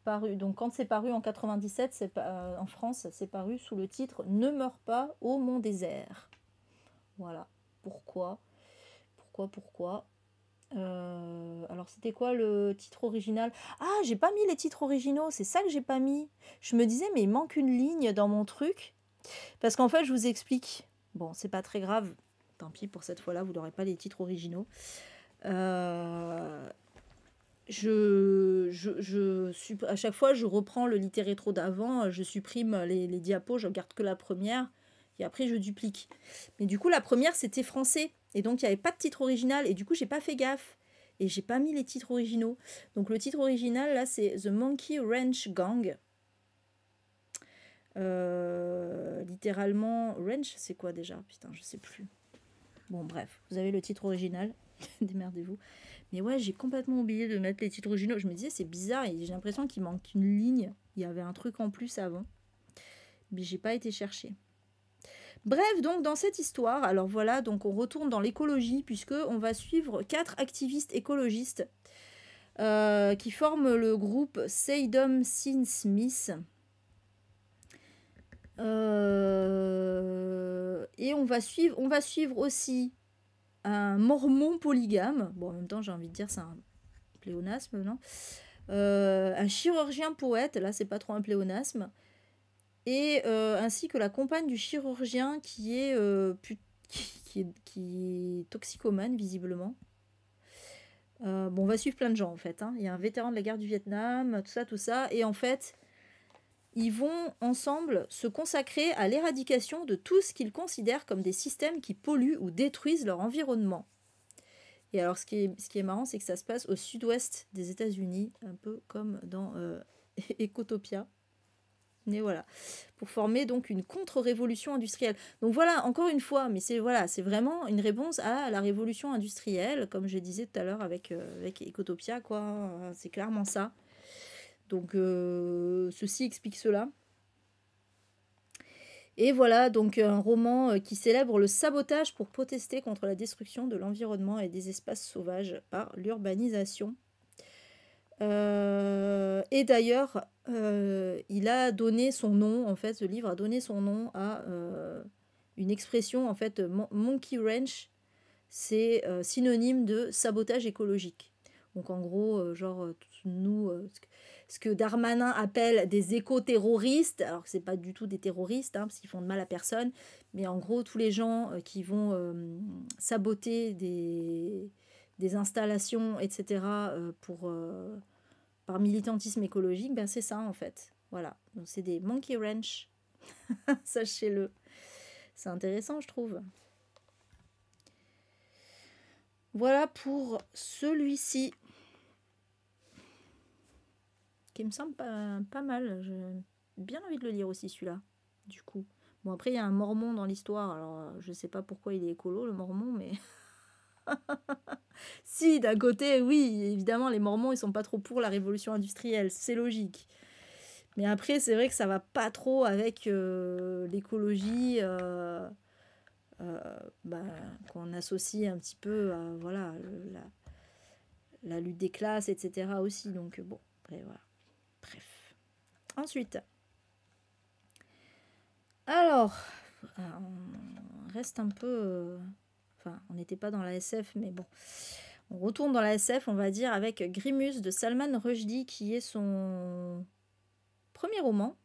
paru. Donc quand c'est paru en 97, en France, c'est paru sous le titre « Ne meurs pas au Mont Désert ». Voilà. Pourquoi alors c'était quoi le titre original? Ah, j'ai pas mis les titres originaux, c'est ça que j'ai pas mis. Je me disais, mais il manque une ligne dans mon truc. Parce qu'en fait, je vous explique. Bon, c'est pas très grave. Tant pis, pour cette fois-là, vous n'aurez pas les titres originaux. À chaque fois, je reprends le littérétro d'avant, je supprime les diapos, je garde que la première, et après je duplique. Mais du coup, la première, c'était français, et donc il n'y avait pas de titre original, et du coup, j'ai pas fait gaffe, et j'ai pas mis les titres originaux. Donc le titre original, là, c'est The Monkey Wrench Gang. Littéralement, wrench, c'est quoi déjà? Putain, je sais plus. Bon, bref, vous avez le titre original, démerdez-vous. Mais ouais, j'ai complètement oublié de mettre les titres originaux. Je me disais, c'est bizarre, et j'ai l'impression qu'il manque une ligne. Il y avait un truc en plus avant. Mais j'ai pas été chercher. Bref, donc dans cette histoire, alors voilà, donc on retourne dans l'écologie, puisque on va suivre 4 activistes écologistes qui forment le groupe Saddam Sin Smith. Et on va suivre aussi un mormon polygame. Bon, en même temps, j'ai envie de dire, c'est un pléonasme, non? Un chirurgien poète, là, c'est pas trop un pléonasme. Et ainsi que la compagne du chirurgien qui est toxicomane, visiblement. Bon, on va suivre plein de gens, en fait. Hein. Il y a un vétéran de la guerre du Vietnam, tout ça. Et en fait, ils vont ensemble se consacrer à l'éradication de tout ce qu'ils considèrent comme des systèmes qui polluent ou détruisent leur environnement. Et alors, ce qui est marrant, c'est que ça se passe au sud-ouest des États-Unis, un peu comme dans Ecotopia. Mais voilà, pour former donc une contre-révolution industrielle. Donc voilà, encore une fois, mais c'est vraiment une réponse à la révolution industrielle, comme je disais tout à l'heure avec Ecotopia, quoi. C'est clairement ça. Donc ceci explique cela. Et voilà, donc un roman qui célèbre le sabotage pour protester contre la destruction de l'environnement et des espaces sauvages par l'urbanisation. Et d'ailleurs, il a donné son nom, en fait, ce livre a donné son nom à une expression, en fait, monkey wrench, c'est synonyme de sabotage écologique. Donc en gros, genre, nous, ce que Darmanin appelle des éco-terroristes, alors que c'est pas du tout des terroristes, hein, parce qu'ils font de mal à personne, mais en gros, tous les gens qui vont saboter des installations, etc., par militantisme écologique, ben c'est ça en fait. Voilà, donc c'est des monkey wrench, sachez-le. C'est intéressant, je trouve. Voilà pour celui-ci, qui me semble pas mal. J'ai bien envie de le lire aussi, celui-là, du coup. Bon, après, il y a un mormon dans l'histoire, alors je sais pas pourquoi il est écolo, le mormon, mais... Si, d'un côté, oui, évidemment, les mormons, ils sont pas trop pour la révolution industrielle, c'est logique. Mais après, c'est vrai que ça va pas trop avec l'écologie... bah, qu'on associe un petit peu à voilà, la lutte des classes, etc. aussi. Donc bon, après, voilà. Bref. Ensuite, alors, on reste un peu... enfin, on n'était pas dans la SF, mais bon. On retourne dans la SF, on va dire, avec Grimus de Salman Rushdie, qui est son premier roman.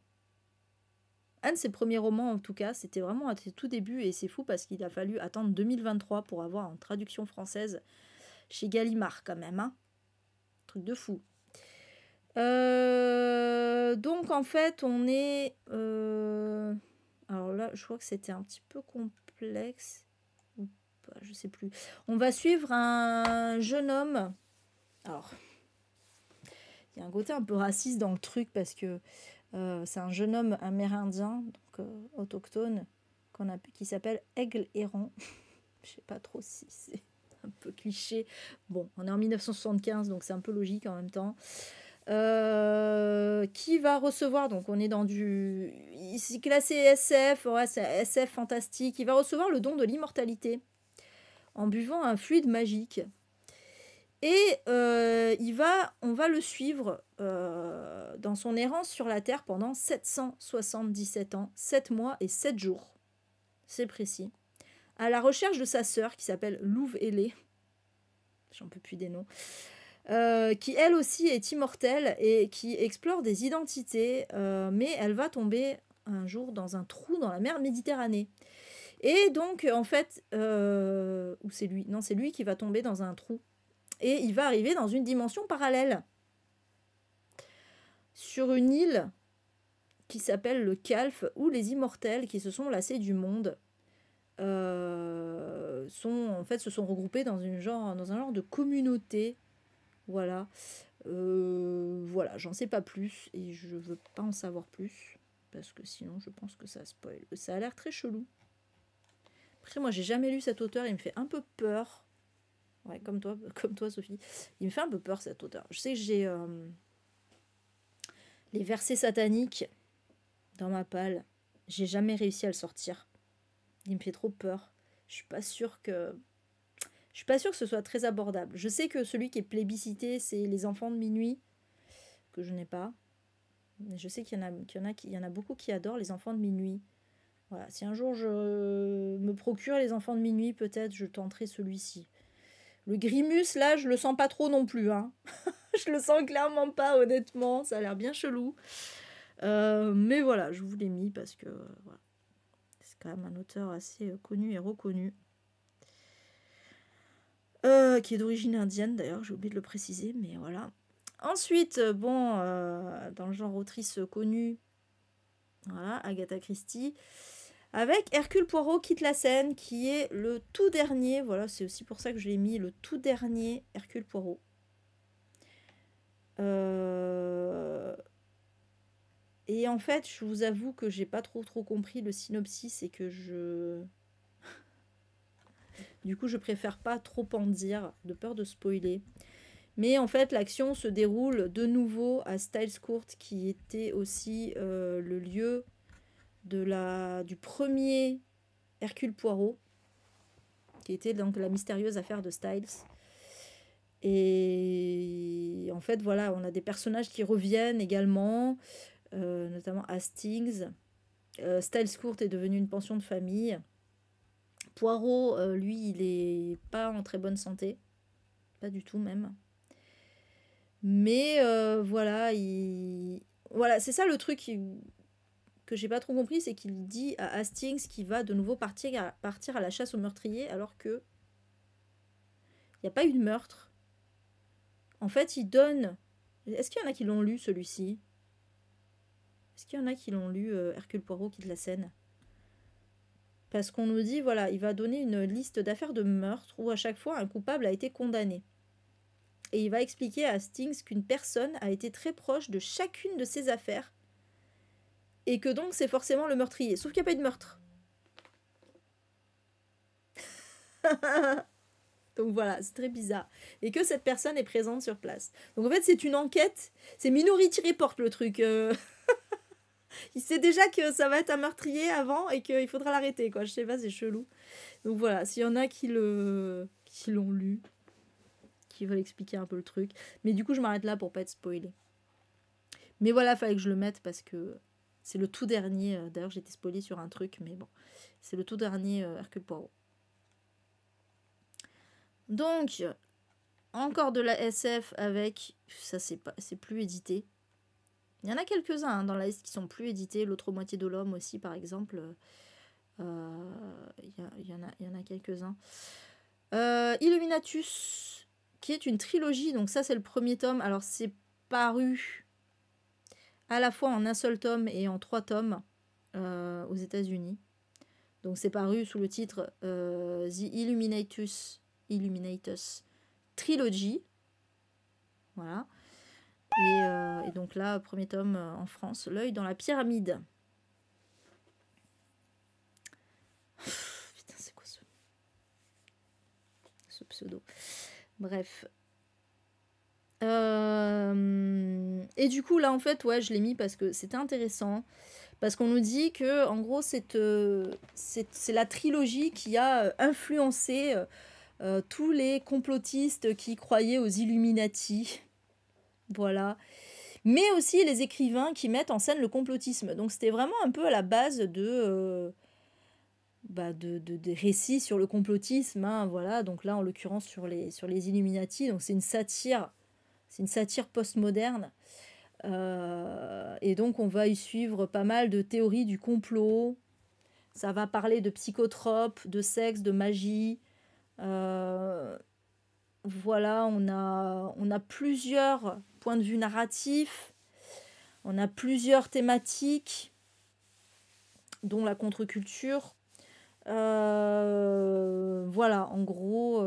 Un de ses premiers romans, en tout cas, c'était vraiment à ses tout débuts, et c'est fou parce qu'il a fallu attendre 2023 pour avoir une traduction française chez Gallimard, quand même. Hein. Truc de fou. Donc, en fait, on est... alors là, je crois que c'était un petit peu complexe. Ou pas, je sais plus. On va suivre un jeune homme. Alors, il y a un côté un peu raciste dans le truc parce que c'est un jeune homme amérindien, donc autochtone, qui s'appelle Aigle Errant. Je sais pas trop si c'est un peu cliché. Bon, on est en 1975, donc c'est un peu logique en même temps. Qui va recevoir, donc on est dans du... Ici classé SF, ouais, c'est SF fantastique. Il va recevoir le don de l'immortalité en buvant un fluide magique. Et on va le suivre dans son errance sur la Terre pendant 777 ans, 7 mois et 7 jours. C'est précis. À la recherche de sa sœur qui s'appelle Louve Ailée. J'en peux plus des noms. Qui elle aussi est immortelle et qui explore des identités, mais elle va tomber un jour dans un trou dans la mer Méditerranée. Et donc, en fait, ou c'est lui, non, c'est lui qui va tomber dans un trou. Et il va arriver dans une dimension parallèle. Sur une île qui s'appelle le Calf, où les immortels qui se sont lassés du monde se sont regroupés dans un genre de communauté. Voilà. Voilà, j'en sais pas plus et je veux pas en savoir plus parce que sinon je pense que ça spoil. Ça a l'air très chelou. Après, moi j'ai jamais lu cet auteur, il me fait un peu peur. Ouais, comme toi Sophie. Il me fait un peu peur cet auteur. Je sais que j'ai les versets sataniques dans ma palle. J'ai jamais réussi à le sortir. Il me fait trop peur. Je suis pas sûre que ce soit très abordable. Je sais que celui qui est plébiscité, c'est Les Enfants de Minuit, que je n'ai pas. Mais je sais qu'il y en a beaucoup qui adorent Les Enfants de Minuit. Voilà, si un jour je me procure Les Enfants de Minuit, peut-être je tenterai celui-ci. Le Grimus, là, je le sens pas trop non plus. Hein. Je le sens clairement pas, honnêtement. Ça a l'air bien chelou. Mais voilà, je vous l'ai mis parce que voilà. C'est quand même un auteur assez connu et reconnu. Qui est d'origine indienne, d'ailleurs, j'ai oublié de le préciser, mais voilà. Ensuite, bon, dans le genre autrice connue, voilà, Agatha Christie, avec Hercule Poirot quitte la scène, qui est le tout dernier, voilà, c'est aussi pour ça que je l'ai mis, le tout dernier Hercule Poirot. Et en fait, je vous avoue que j'ai pas trop compris le synopsis et que du coup, je préfère pas trop en dire, de peur de spoiler. Mais en fait, l'action se déroule de nouveau à Styles Court, qui était aussi le lieu du premier Hercule Poirot, qui était donc la mystérieuse affaire de Styles. Et en fait, voilà, on a des personnages qui reviennent également, notamment Hastings. Styles Court est devenu une pension de famille. Poirot, lui, il est pas en très bonne santé. Pas du tout même. Mais voilà, voilà, c'est ça le truc que j'ai pas trop compris, c'est qu'il dit à Hastings qu'il va de nouveau partir à la chasse aux meurtriers, alors que il n'y a pas eu de meurtre. En fait, il donne... Est-ce qu'il y en a qui l'ont lu, celui-ci? Est-ce qu'il y en a qui l'ont lu, Hercule Poirot, qui de la Seine? Parce qu'on nous dit, voilà, il va donner une liste d'affaires de meurtre où à chaque fois un coupable a été condamné. Et il va expliquer à Hastings qu'une personne a été très proche de chacune de ces affaires et que donc c'est forcément le meurtrier. Sauf qu'il n'y a pas eu de meurtre. Donc voilà, c'est très bizarre. Et que cette personne est présente sur place. Donc en fait, c'est une enquête. C'est Minority Report le truc. Il sait déjà que ça va être un meurtrier avant et qu'il faudra l'arrêter, quoi. Je sais pas, c'est chelou. Donc voilà, s'il y en a qui l'ont lu, qui veulent expliquer un peu le truc. Mais du coup, je m'arrête là pour pas être spoilé. Mais voilà, fallait que je le mette parce que c'est le tout dernier. D'ailleurs, j'ai été spoilée sur un truc, mais bon. C'est le tout dernier Hercule Poirot. Donc, encore de la SF avec... Ça, c'est plus édité. Il y en a quelques-uns dans la liste qui sont plus édités. L'autre moitié de l'homme aussi, par exemple. Il y en a quelques-uns. Illuminatus, qui est une trilogie. Donc ça, c'est le premier tome. Alors, c'est paru à la fois en un seul tome et en 3 tomes aux États-Unis. Donc c'est paru sous le titre The Illuminatus Trilogy. Voilà. Et donc là, premier tome en France, L'œil dans la pyramide. Putain, c'est quoi ce pseudo? Bref. Et du coup, là, en fait, ouais, je l'ai mis parce que c'était intéressant. Parce qu'on nous dit que, en gros, c'est la trilogie qui a influencé tous les complotistes qui croyaient aux Illuminati. Voilà. Mais aussi les écrivains qui mettent en scène le complotisme. Donc c'était vraiment un peu à la base des récits sur le complotisme. Hein, voilà. Donc là, en l'occurrence, sur les Illuminati. Donc c'est une satire postmoderne. Et donc on va y suivre pas mal de théories du complot. Ça va parler de psychotropes, de sexe, de magie. Voilà, on a plusieurs points de vue narratifs, on a plusieurs thématiques, dont la contre-culture. Voilà, en gros,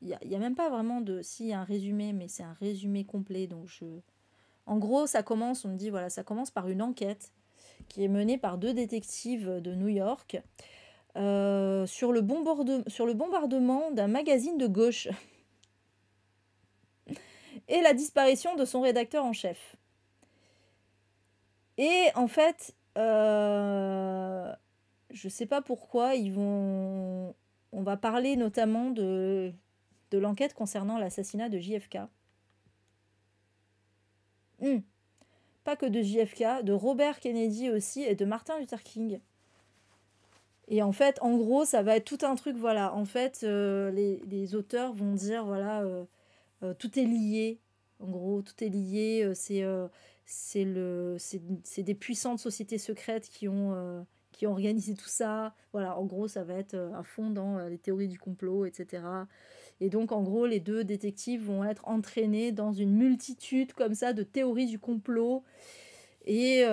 il n'y a même pas vraiment de... Si, il y a un résumé, mais c'est un résumé complet. En gros, ça commence, on me dit, voilà, ça commence par une enquête qui est menée par 2 détectives de New York sur le bombardement d'un magazine de gauche et la disparition de son rédacteur en chef. Et en fait, je sais pas pourquoi, on va parler notamment de l'enquête concernant l'assassinat de JFK. Pas que de JFK, de Robert Kennedy aussi et de Martin Luther King. Et en fait, en gros, ça va être tout un truc, voilà. En fait, les auteurs vont dire, voilà, tout est lié. En gros, tout est lié. C'est des puissantes sociétés secrètes qui ont organisé tout ça. Voilà, en gros, ça va être à fond dans les théories du complot, etc. Et donc, en gros, les 2 détectives vont être entraînés dans une multitude comme ça de théories du complot. Et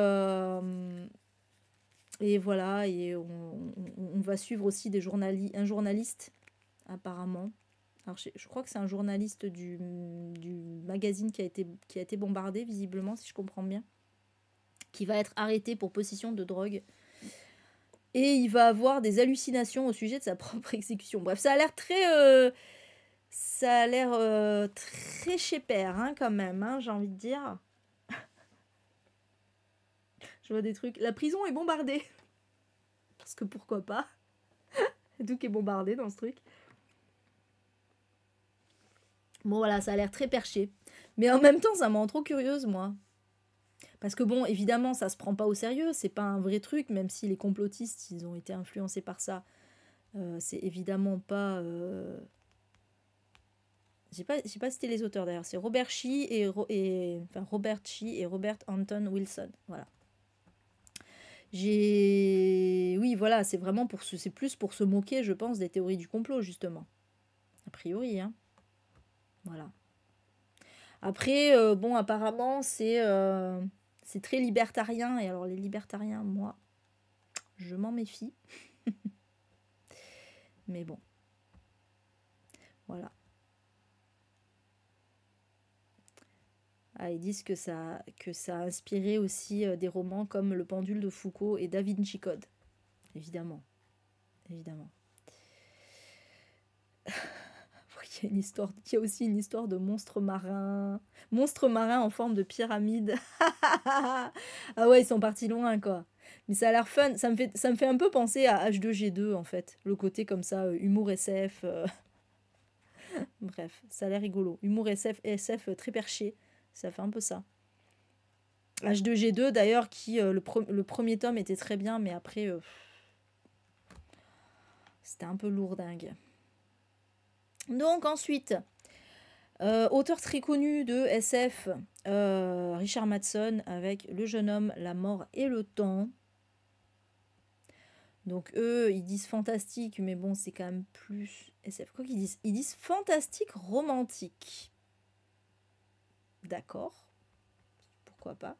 voilà, et on va suivre aussi un journaliste, apparemment. Alors, je crois que c'est un journaliste du magazine qui a été bombardé, visiblement, si je comprends bien, qui va être arrêté pour possession de drogue. Et il va avoir des hallucinations au sujet de sa propre exécution. Bref, ça a l'air très chez père, hein, quand même, hein, j'ai envie de dire. Je vois des trucs. La prison est bombardée. Parce que pourquoi pas. Tout qui est bombardé dans ce truc. Bon voilà, ça a l'air très perché. Mais en même temps, ça me rend trop curieuse, moi. Parce que bon, évidemment, ça se prend pas au sérieux. C'est pas un vrai truc, même si les complotistes, ils ont été influencés par ça. C'est évidemment pas... J'ai pas cité les auteurs d'ailleurs. C'est Robert Shee enfin, Robert Shee et Robert Anton Wilson. Voilà. Oui, voilà, c'est vraiment c'est plus pour se moquer, je pense, des théories du complot, justement. A priori, hein. Voilà. Après, bon, apparemment, c'est très libertarien. Et alors, les libertariens, moi, je m'en méfie. Mais bon, voilà. Ah, ils disent que ça a inspiré aussi des romans comme Le Pendule de Foucault et Da Vinci Code. Évidemment. Évidemment. Il y a aussi une histoire de monstre marin. Monstre marin en forme de pyramide. Ah ouais, ils sont partis loin, quoi. Mais ça a l'air fun. Ça me fait un peu penser à H2G2, en fait. Le côté comme ça, humour SF. Bref, ça a l'air rigolo. Humour SF très perché. Ça fait un peu ça. H2G2, d'ailleurs, le premier tome était très bien, mais après, c'était un peu lourdingue. Donc, ensuite, auteur très connu de SF, Richard Matheson, avec Le jeune homme, la mort et le temps. Donc eux, ils disent fantastique, mais bon, c'est quand même plus SF. Quoi qu'ils disent? Ils disent fantastique romantique. D'accord, pourquoi pas.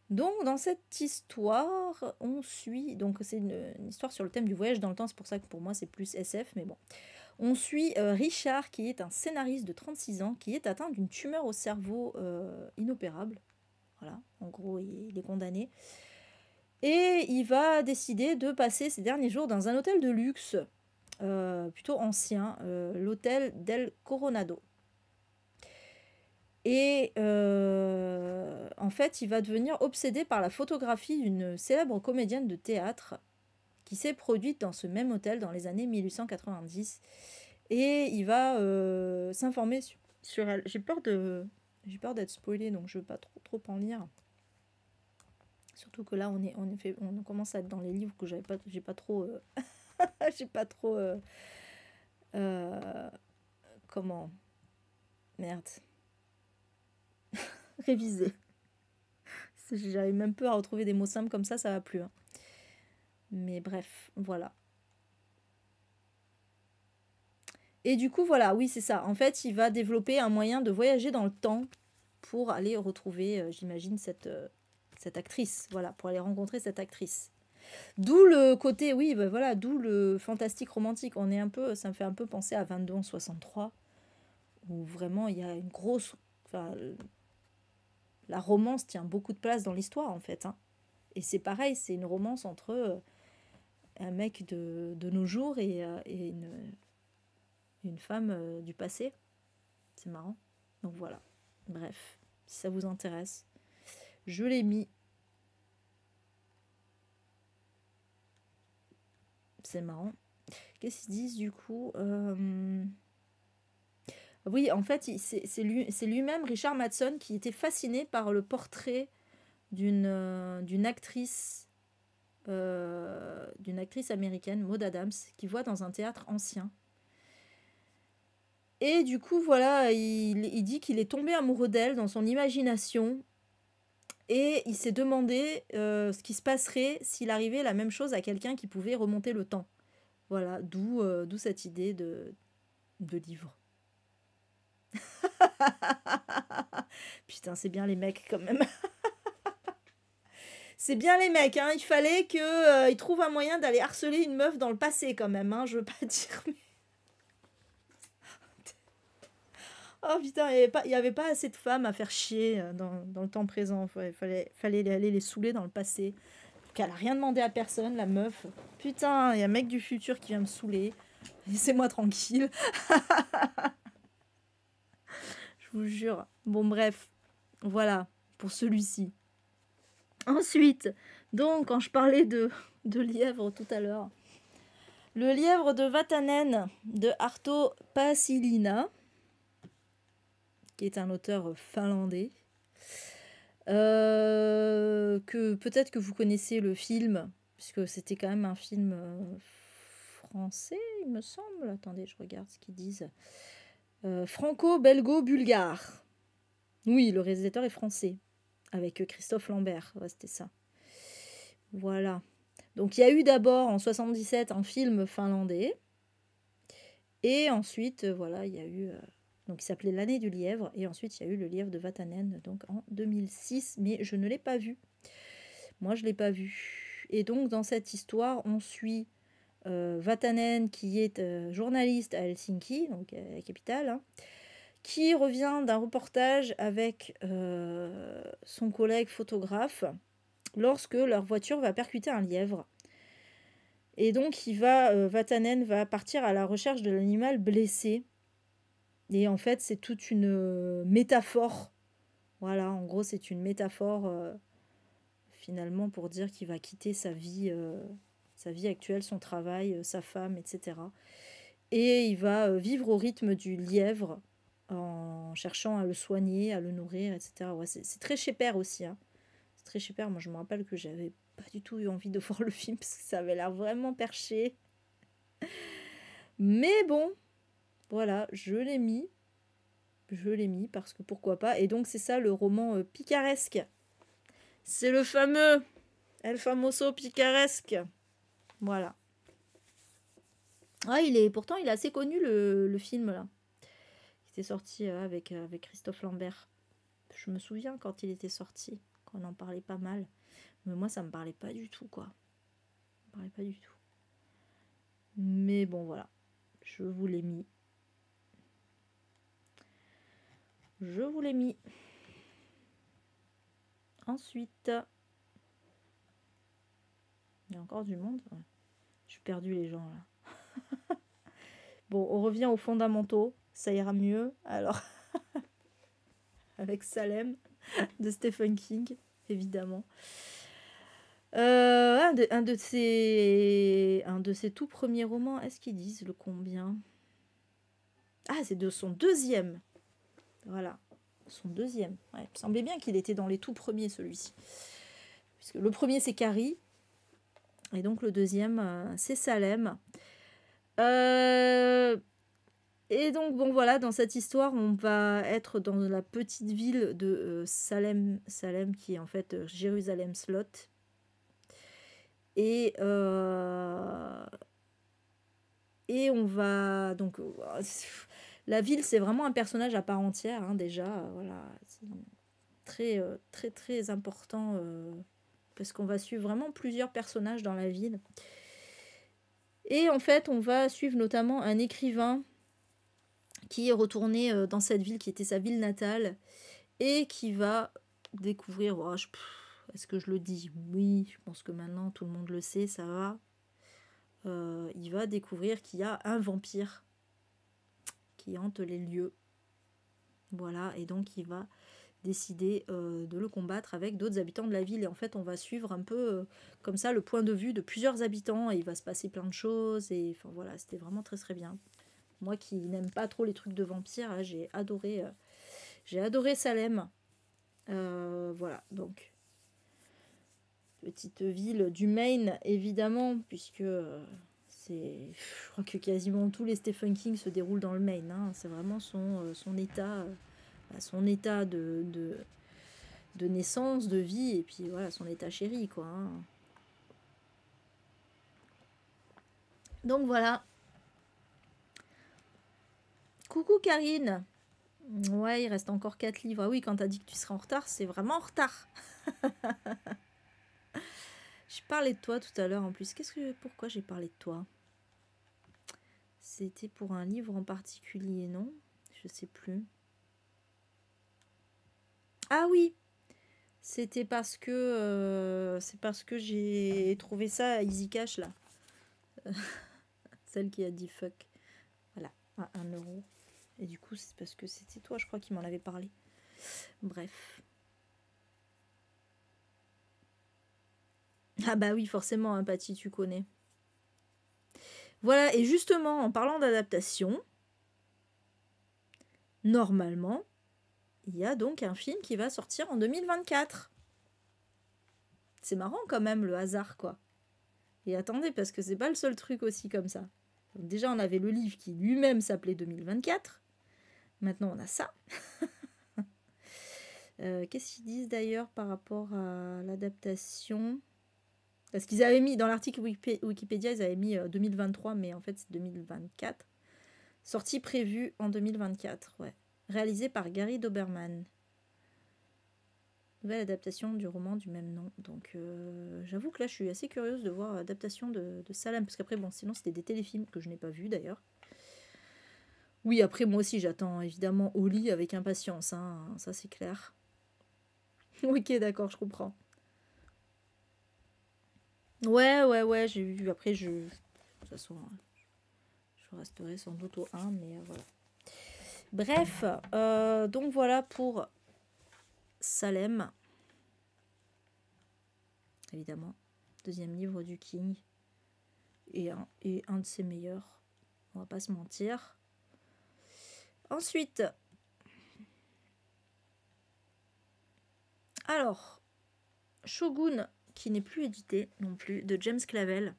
Donc dans cette histoire, on suit... Donc c'est une histoire sur le thème du voyage dans le temps, c'est pour ça que pour moi c'est plus SF, mais bon. On suit Richard, qui est un scénariste de 36 ans, qui est atteint d'une tumeur au cerveau inopérable. Voilà, en gros, il est condamné. Et il va décider de passer ses derniers jours dans un hôtel de luxe, plutôt ancien, l'hôtel Del Coronado. Et en fait, il va devenir obsédé par la photographie d'une célèbre comédienne de théâtre qui s'est produite dans ce même hôtel dans les années 1890. Et il va s'informer sur elle. J'ai peur d'être spoilé, donc je ne veux pas trop en lire. Surtout que là, on commence à être dans les livres que j'ai pas trop... j'ai pas trop... comment... Merde. Réviser. J'arrive même peu à retrouver des mots simples comme ça va plus. Hein. Mais bref, voilà. Et du coup, voilà, oui, c'est ça. En fait, il va développer un moyen de voyager dans le temps pour aller retrouver, j'imagine, cette actrice. Voilà, pour aller rencontrer cette actrice. D'où le côté, oui, ben voilà, d'où le fantastique romantique. Ça me fait un peu penser à 22 en 63, où vraiment il y a une grosse... Enfin, la romance tient beaucoup de place dans l'histoire, en fait. Hein. Et c'est pareil, c'est une romance entre un mec de nos jours et une femme du passé. C'est marrant. Donc voilà. Bref, si ça vous intéresse, je l'ai mis. C'est marrant. Qu'est-ce qu'ils disent du coup Oui, en fait, c'est lui-même, Richard Matheson, qui était fasciné par le portrait d'une actrice américaine, Maud Adams, qui voit dans un théâtre ancien. Et du coup, voilà, il dit qu'il est tombé amoureux d'elle dans son imagination. Et il s'est demandé ce qui se passerait s'il arrivait la même chose à quelqu'un qui pouvait remonter le temps. Voilà, d'où cette idée de livre. Putain, c'est bien les mecs quand même. C'est bien les mecs, hein. Il fallait qu'ils trouvent un moyen d'aller harceler une meuf dans le passé quand même, hein. Je veux pas dire... Mais... Oh putain, il y avait pas assez de femmes à faire chier dans le temps présent. Il fallait aller les saouler dans le passé. Elle a rien demandé à personne, la meuf. Putain, il y a un mec du futur qui vient me saouler. Laissez-moi tranquille. Je vous jure. Bon, bref. Voilà, pour celui-ci. Ensuite, donc, quand je parlais de lièvre tout à l'heure, le lièvre de Vatanen de Arto Pasilina, qui est un auteur finlandais, que peut-être que vous connaissez le film, puisque c'était quand même un film français, il me semble. Attendez, je regarde ce qu'ils disent. Franco-belgo-bulgare. Oui, le réalisateur est français, avec Christophe Lambert. Ouais, c'était ça. Voilà. Donc, il y a eu d'abord, en 77, un film finlandais. Et ensuite, voilà, il y a eu... donc, il s'appelait L'année du lièvre. Et ensuite, il y a eu le lièvre de Vatanen, donc en 2006. Mais je ne l'ai pas vu. Moi, je ne l'ai pas vu. Et donc, dans cette histoire, on suit Vatanen, qui est journaliste à Helsinki, donc à la capitale, hein, qui revient d'un reportage avec son collègue photographe lorsque leur voiture va percuter un lièvre. Et donc, Vatanen va partir à la recherche de l'animal blessé. Et en fait, c'est toute une métaphore. Voilà, en gros, c'est une métaphore finalement pour dire qu'il va quitter sa vie actuelle, son travail, sa femme, etc. Et il va vivre au rythme du lièvre en cherchant à le soigner, à le nourrir, etc. Ouais, c'est très Shepard aussi. Hein. C'est très Shepard. Moi, je me rappelle que j'avais pas du tout eu envie de voir le film parce que ça avait l'air vraiment perché. Mais bon, voilà, je l'ai mis. Je l'ai mis parce que pourquoi pas. Et donc, c'est ça le roman picaresque. C'est le fameux El Famoso Picaresque. Voilà. Ah, pourtant, il est assez connu le film là. Il était sorti avec Christophe Lambert. Je me souviens quand il était sorti, qu'on en parlait pas mal. Mais moi, ça me parlait pas du tout, quoi. Ça me parlait pas du tout. Mais bon, voilà. Je vous l'ai mis. Je vous l'ai mis. Ensuite, il y a encore du monde. Ouais. Je suis perdue, les gens, là. Bon, on revient aux fondamentaux. Ça ira mieux. Alors, avec Salem de Stephen King, évidemment. Un de ses tout premiers romans, est-ce qu'ils disent le combien? Ah, c'est de son deuxième. Voilà, son deuxième. Ouais, il me semblait bien qu'il était dans les tout premiers, celui-ci. Puisque le premier, c'est Carrie. Et donc, le deuxième, c'est Salem. Et donc, bon, voilà, dans cette histoire, on va être dans la petite ville de Salem, qui est en fait Jérusalem Slot. Et on va donc la ville, c'est vraiment un personnage à part entière, hein, déjà, voilà, c'est très très très important parce qu'on va suivre vraiment plusieurs personnages dans la ville. Et en fait, on va suivre notamment un écrivain qui est retourné dans cette ville qui était sa ville natale et qui va découvrir, oh, est-ce que je le dis? Oui, je pense que maintenant tout le monde le sait, ça va. Il va découvrir qu'il y a un vampire qui hante les lieux. Voilà, et donc il va décider de le combattre avec d'autres habitants de la ville. Et en fait, on va suivre un peu comme ça le point de vue de plusieurs habitants et il va se passer plein de choses. Et enfin voilà, c'était vraiment très très bien. Moi qui n'aime pas trop les trucs de vampires, là, j'ai adoré Salem. Voilà, donc petite ville du Maine, évidemment, puisque je crois que quasiment tous les Stephen King se déroulent dans le Maine. Hein. C'est vraiment son état, de naissance, de vie, et puis voilà, son état chéri, quoi. Hein. Donc voilà. Coucou Karine. Ouais, il reste encore 4 livres. Ah oui, quand t'as dit que tu serais en retard, c'est vraiment en retard. Je parlais de toi tout à l'heure en plus. Pourquoi j'ai parlé de toi? C'était pour un livre en particulier, non? Je sais plus. Ah oui, c'était parce que j'ai trouvé ça à Easy Cash là. Celle qui a dit fuck. Voilà, à 1 euro. Et du coup, c'est parce que c'était toi, je crois, qui m'en avait parlé. Bref. Ah bah oui, forcément, hein, Patty, tu connais. Voilà, et justement, en parlant d'adaptation, normalement, il y a donc un film qui va sortir en 2024. C'est marrant quand même, le hasard, quoi. Et attendez, parce que c'est pas le seul truc aussi comme ça. Donc déjà, on avait le livre qui lui-même s'appelait 2024. Maintenant, on a ça. Qu'est-ce qu'ils disent d'ailleurs par rapport à l'adaptation? Parce qu'ils avaient mis, dans l'article Wikipédia, ils avaient mis 2023, mais en fait, c'est 2024. Sortie prévue en 2024, ouais. Réalisé par Gary Doberman. Nouvelle adaptation du roman du même nom. Donc j'avoue que là je suis assez curieuse de voir l'adaptation de Salem. Parce qu'après, bon, sinon c'était des téléfilms que je n'ai pas vus d'ailleurs. Oui, après moi aussi j'attends évidemment Oli avec impatience, hein, ça c'est clair. Ok, d'accord, je comprends. Ouais, j'ai vu. Après, de toute façon, je resterai sans doute au 1, mais voilà. Bref, donc voilà pour Salem. Évidemment. Deuxième livre du King. Et un de ses meilleurs. On va pas se mentir. Ensuite. Alors. Shogun, qui n'est plus édité non plus, de James Clavell.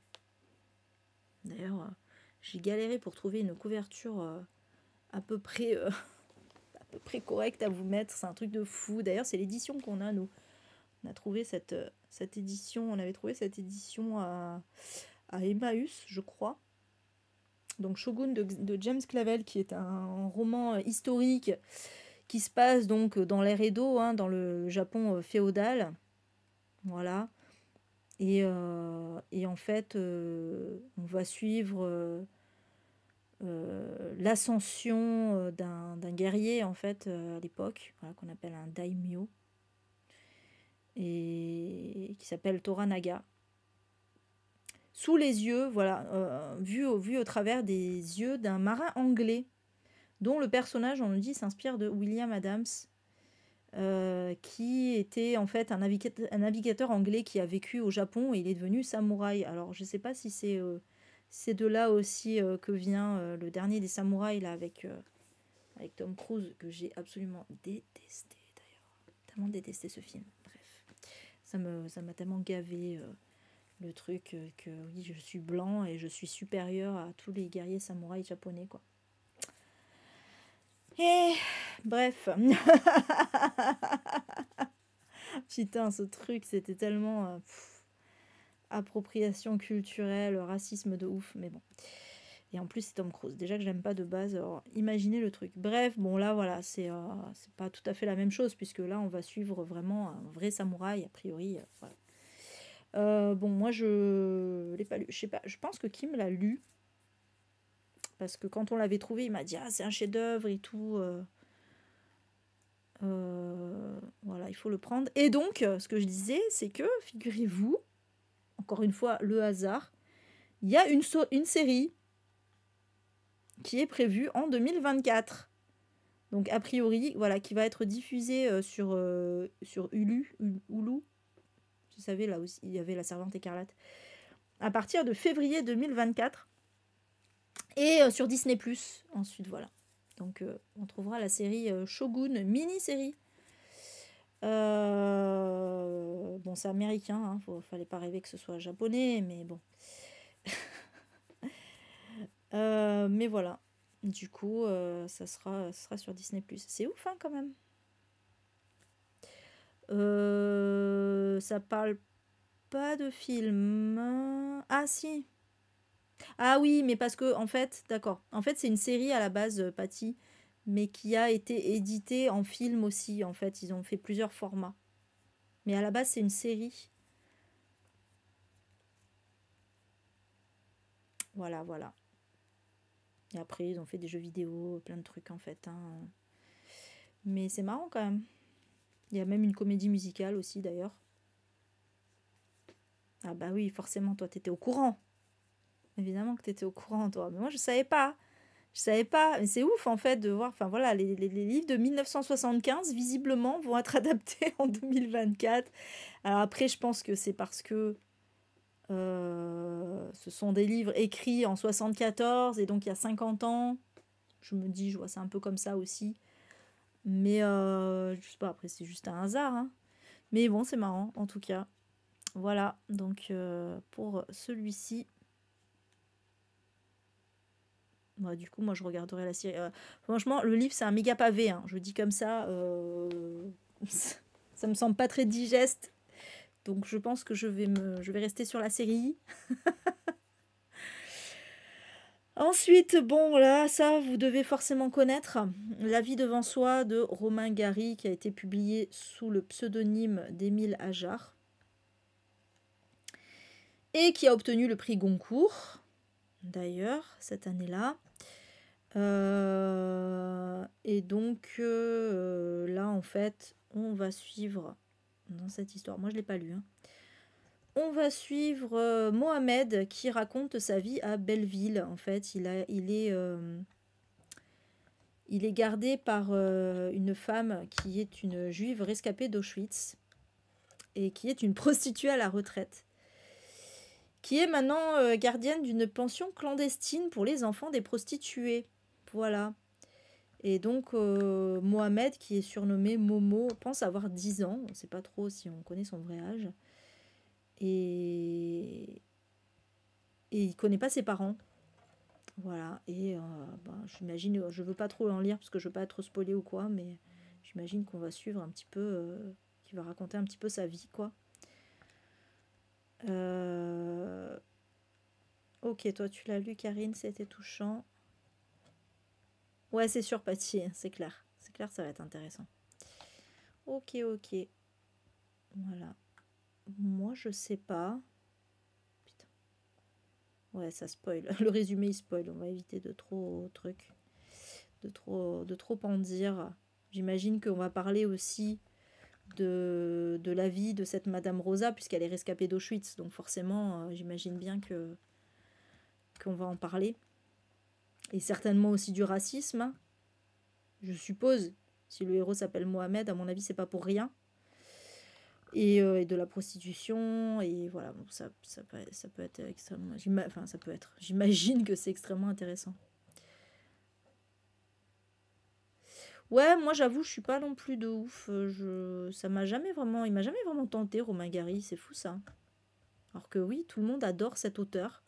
D'ailleurs, j'ai galéré pour trouver une couverture à peu près correcte à vous mettre. C'est un truc de fou. D'ailleurs, c'est l'édition qu'on a, nous. On a trouvé cette édition. On avait trouvé cette édition à Emmaüs, je crois. Donc Shogun de James Clavell, qui est un roman historique qui se passe donc dans l'ère Edo, hein, dans le Japon féodal. Voilà. Et en fait, on va suivre l'ascension d'un guerrier, en fait, à l'époque, voilà, qu'on appelle un daimyo, et qui s'appelle Toranaga. Sous les yeux, voilà, vu au travers des yeux d'un marin anglais, dont le personnage, on nous dit, s'inspire de William Adams, qui était en fait un navigateur anglais qui a vécu au Japon et il est devenu samouraï. Alors je ne sais pas si c'est de là aussi que vient le dernier des samouraïs là avec Tom Cruise, que j'ai absolument détesté d'ailleurs. Tellement détesté ce film. Bref, ça m'a tellement gavé le truc que oui, je suis blanc et je suis supérieur à tous les guerriers samouraïs japonais, quoi. Et bref. Putain, ce truc, c'était tellement appropriation culturelle, racisme de ouf, mais bon. Et en plus, c'est Tom Cruise. Déjà que j'aime pas de base, alors imaginez le truc. Bref, bon là, voilà, c'est pas tout à fait la même chose, puisque là, on va suivre vraiment un vrai samouraï, a priori. Voilà. Bon, moi, je l'ai pas lu. Je sais pas, je pense que Kim l'a lu. Parce que quand on l'avait trouvé, il m'a dit « Ah, c'est un chef-d'œuvre et tout. Voilà, il faut le prendre. » Et donc, ce que je disais, c'est que, figurez-vous, encore une fois, le hasard, il y a une série qui est prévue en 2024. Donc, a priori, voilà, qui va être diffusée sur Hulu. Vous savez, là aussi, il y avait La Servante écarlate. À partir de février 2024. Et sur Disney+, ensuite, voilà. Donc, on trouvera la série Shogun, mini-série. Bon, c'est américain, hein, fallait pas rêver que ce soit japonais, mais bon. Mais voilà. Du coup, ça sera sur Disney+. C'est ouf, hein, quand même. Ça parle pas de film. Ah, si. Ah oui, mais parce que, en fait, d'accord. En fait, c'est une série à la base, Patty, mais qui a été éditée en film aussi. En fait, ils ont fait plusieurs formats. Mais à la base, c'est une série. Voilà, voilà. Et après, ils ont fait des jeux vidéo, plein de trucs, en fait, hein. Mais c'est marrant, quand même. Il y a même une comédie musicale aussi, d'ailleurs. Ah bah oui, forcément, toi, t'étais au courant. Évidemment que t'étais au courant, toi. Mais moi, je savais pas. Je savais pas. Mais c'est ouf, en fait, de voir... Enfin, voilà, les livres de 1975, visiblement, vont être adaptés en 2024. Alors après, je pense que c'est parce que ce sont des livres écrits en 74 et donc il y a 50 ans. Je me dis, je vois ça un peu comme ça aussi. Mais je sais pas, après, c'est juste un hasard, hein. Mais bon, c'est marrant, en tout cas. Voilà, donc pour celui-ci, bah, du coup, moi je regarderai la série. Franchement, le livre c'est un méga pavé, hein. Je dis comme ça, ça me semble pas très digeste. Donc je pense que je vais rester sur la série. Ensuite, bon, là, ça, vous devez forcément connaître La vie devant soi de Romain Gary, qui a été publié sous le pseudonyme d'Émile Ajar et qui a obtenu le prix Goncourt, d'ailleurs, cette année-là. Et donc, là, en fait, on va suivre dans cette histoire. Moi, je ne l'ai pas lu, hein. On va suivre Mohamed qui raconte sa vie à Belleville. En fait, il est gardé par une femme qui est une juive rescapée d'Auschwitz et qui est une prostituée à la retraite, qui est maintenant gardienne d'une pension clandestine pour les enfants des prostituées. Voilà. Et donc, Mohamed, qui est surnommé Momo, pense avoir 10 ans. On ne sait pas trop si on connaît son vrai âge. Et il ne connaît pas ses parents. Voilà. Et j'imagine, je ne veux pas trop en lire parce que je ne veux pas être spoilée ou quoi, mais j'imagine qu'on va suivre un petit peu, qu'il va raconter un petit peu sa vie, quoi. Ok, toi tu l'as lu, Karine, c'était touchant. Ouais, c'est sûr, Patty, c'est clair. C'est clair, ça va être intéressant. Ok, ok. Voilà. Moi, je sais pas. Putain. Ouais, ça spoil. Le résumé, il spoil. On va éviter de trop de trop en dire. J'imagine qu'on va parler aussi de la vie de cette Madame Rosa, puisqu'elle est rescapée d'Auschwitz. Donc forcément, j'imagine bien qu'on va en parler. Et certainement aussi du racisme, hein. Je suppose. Si le héros s'appelle Mohamed, à mon avis, c'est pas pour rien. Et de la prostitution, et voilà, bon, ça peut être extrêmement... Enfin, ça peut être... J'imagine que c'est extrêmement intéressant. Ouais, moi j'avoue, je suis pas non plus de ouf. Ça m'a jamais vraiment... Il m'a jamais vraiment tenté, Romain Gary, c'est fou ça. Alors que oui, tout le monde adore cet auteur.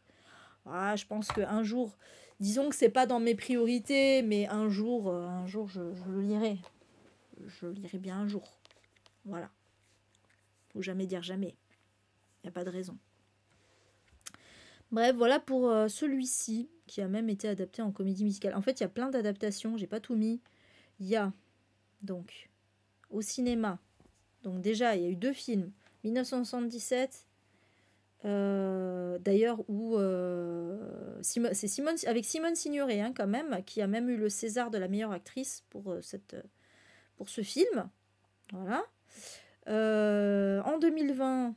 Ah, je pense qu'un jour, disons que c'est pas dans mes priorités, mais un jour je le lirai. Je le lirai bien un jour. Voilà. Faut jamais dire jamais. Il n'y a pas de raison. Bref, voilà pour celui-ci, qui a même été adapté en comédie musicale. En fait, il y a plein d'adaptations, j'ai pas tout mis. Il y a, donc, au cinéma, donc déjà, il y a eu 2 films. 1977, d'ailleurs, où c'est avec Simone Signoret, hein, quand même, qui a même eu le César de la meilleure actrice pour ce film. Voilà. En 2020,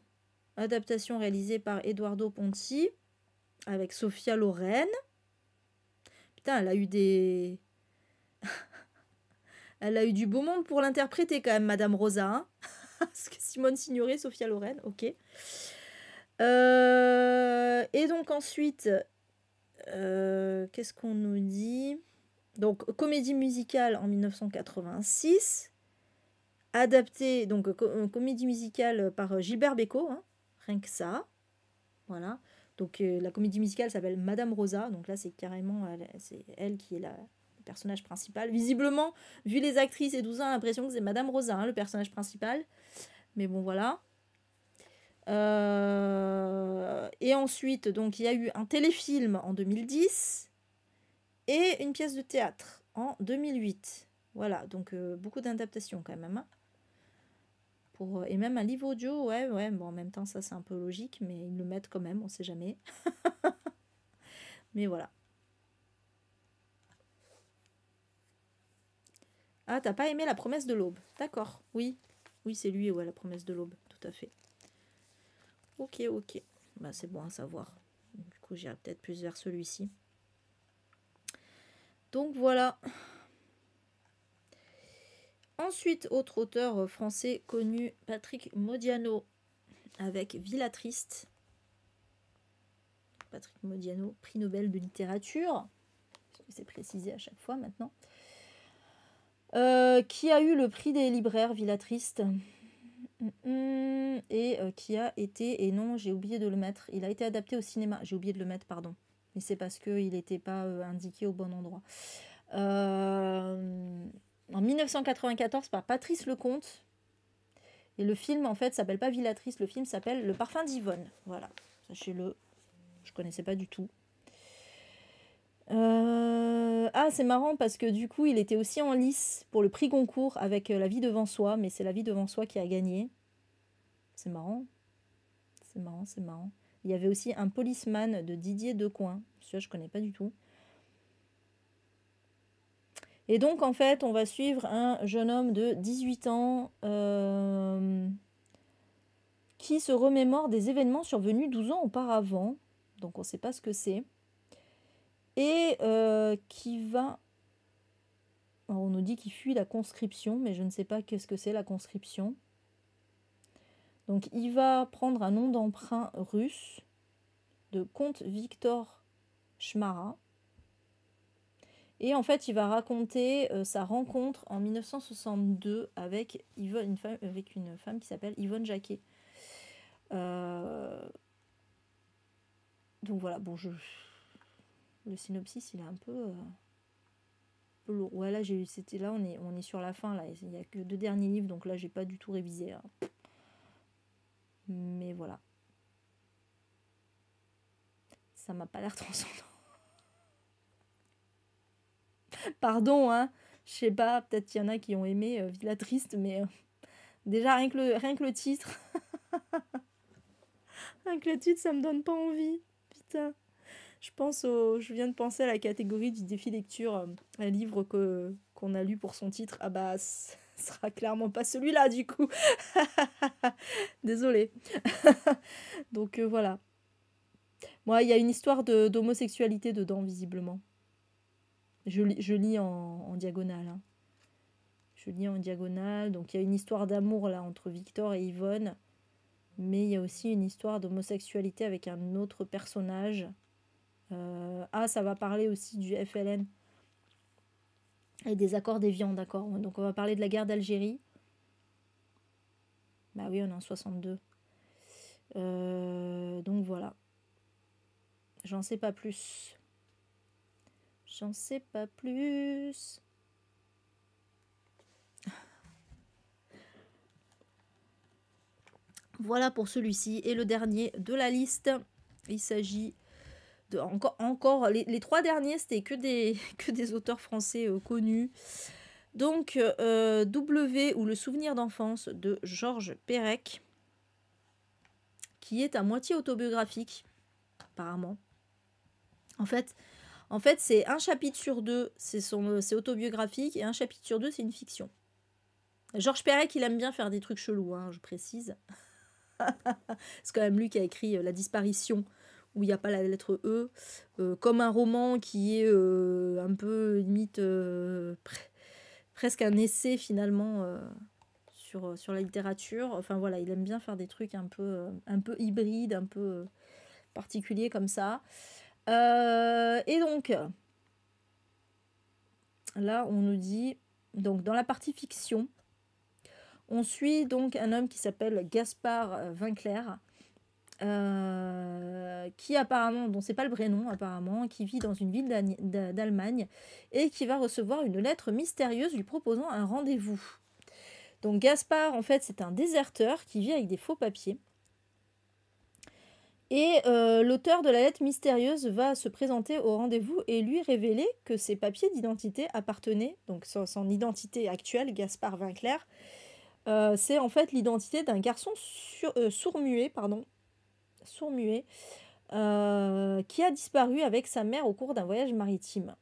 adaptation réalisée par Eduardo Ponti, avec Sophia Loren. Putain, elle a eu elle a eu du beau monde pour l'interpréter quand même, Madame Rosa, hein. Parce que Simone Signoret, Sophia Loren, ok. Et donc ensuite, qu'est-ce qu'on nous dit? Donc, comédie musicale en 1986, adaptée, donc comédie musicale par Gilbert Bécaud, hein, rien que ça. Voilà. Donc, la comédie musicale s'appelle Madame Rosa, donc là, c'est carrément, c'est elle qui est le personnage principal. Visiblement, vu les actrices et 12 ans, l'impression que c'est Madame Rosa, hein, le personnage principal. Mais bon, voilà. Et ensuite, donc, il y a eu un téléfilm en 2010 et une pièce de théâtre en 2008. Voilà, donc beaucoup d'adaptations quand même, hein. Et même un livre audio, ouais, bon, en même temps, ça c'est un peu logique, mais ils le mettent quand même, on sait jamais. Mais voilà. Ah, t'as pas aimé La promesse de l'aube? D'accord, oui. Oui, c'est lui, ouais, La promesse de l'aube, tout à fait. Ok, ok. Bah, c'est bon à savoir. Du coup, j'irai peut-être plus vers celui-ci. Donc voilà. Ensuite, autre auteur français connu, Patrick Modiano, avec Villa Triste. Patrick Modiano, prix Nobel de littérature. C'est précisé à chaque fois maintenant. Qui a eu le prix des libraires, Villa Triste. Et qui a été... Et non, j'ai oublié de le mettre. Il a été adapté au cinéma. J'ai oublié de le mettre, pardon. Mais c'est parce qu'il n'était pas indiqué au bon endroit. En 1994 par Patrice Lecomte. Et le film, en fait, s'appelle pas Villatrice. Le film s'appelle Le parfum d'Yvonne. Voilà, sachez-le. Je connaissais pas du tout. Ah, c'est marrant parce que du coup, il était aussi en lice pour le prix Goncourt avec La vie devant soi, mais c'est La vie devant soi qui a gagné. C'est marrant. C'est marrant, c'est marrant. Il y avait aussi Un policeman de Didier Decoing. Celui-là, je connais pas du tout. Et donc, en fait, on va suivre un jeune homme de 18 ans qui se remémore des événements survenus 12 ans auparavant. Donc, on ne sait pas ce que c'est. Et qui va... Alors, on nous dit qu'il fuit la conscription, mais je ne sais pas qu'est-ce que c'est la conscription. Donc, il va prendre un nom d'emprunt russe de comte Victor Chmara. Et en fait, il va raconter sa rencontre en 1962 avec une femme qui s'appelle Yvonne Jacquet. Donc voilà, bon, le synopsis, il est un peu lourd. Ouais, là, on est sur la fin, là. Il n'y a que 2 derniers livres, donc là, j'ai pas du tout révisé. Hein. Mais voilà. Ça m'a pas l'air transcendant. Pardon, hein. Je sais pas, peut-être qu'il y en a qui ont aimé Villa Triste, mais déjà, rien que le titre. Rien que le titre, ça me donne pas envie. Putain. Je viens de penser à la catégorie du défi lecture, un livre qu'on a lu pour son titre. Ah bah, ce sera clairement pas celui-là, du coup. Désolée. Donc voilà. Moi, il y a une histoire d'homosexualité dedans, visiblement. Je lis en diagonale. Hein. Je lis en diagonale. Donc il y a une histoire d'amour là entre Victor et Yvonne. Mais il y a aussi une histoire d'homosexualité avec un autre personnage. Ça va parler aussi du FLN et des accords d'Évian, d'accord. Donc on va parler de la guerre d'Algérie. Bah oui, on est en 62. Donc voilà. J'en sais pas plus. J'en sais pas plus. Voilà pour celui-ci. Et le dernier de la liste, il s'agit de... Encore les 3 derniers, c'était que des auteurs français connus. Donc, W ou Le souvenir d'enfance de Georges Perec, qui est à moitié autobiographique, apparemment. En fait c'est un chapitre sur 2, c'est autobiographique, et un chapitre sur 2, c'est une fiction. Georges Perec, il aime bien faire des trucs chelous, hein, je précise. C'est quand même lui qui a écrit La disparition, où il n'y a pas la lettre E, comme un roman qui est un peu limite presque un essai finalement sur la littérature. Enfin voilà, il aime bien faire des trucs un peu hybrides, un peu particuliers comme ça. Et donc là on nous dit, donc dans la partie fiction, on suit donc un homme qui s'appelle Gaspard Winkler, qui apparemment, dont c'est pas le vrai nom apparemment, qui vit dans une ville d'Allemagne et qui va recevoir une lettre mystérieuse lui proposant un rendez-vous. Donc Gaspard, en fait, c'est un déserteur qui vit avec des faux papiers. Et l'auteur de la lettre mystérieuse va se présenter au rendez-vous et lui révéler que ses papiers d'identité appartenaient, donc son identité actuelle, Gaspard Winkler, c'est en fait l'identité d'un garçon sourd-muet, qui a disparu avec sa mère au cours d'un voyage maritime.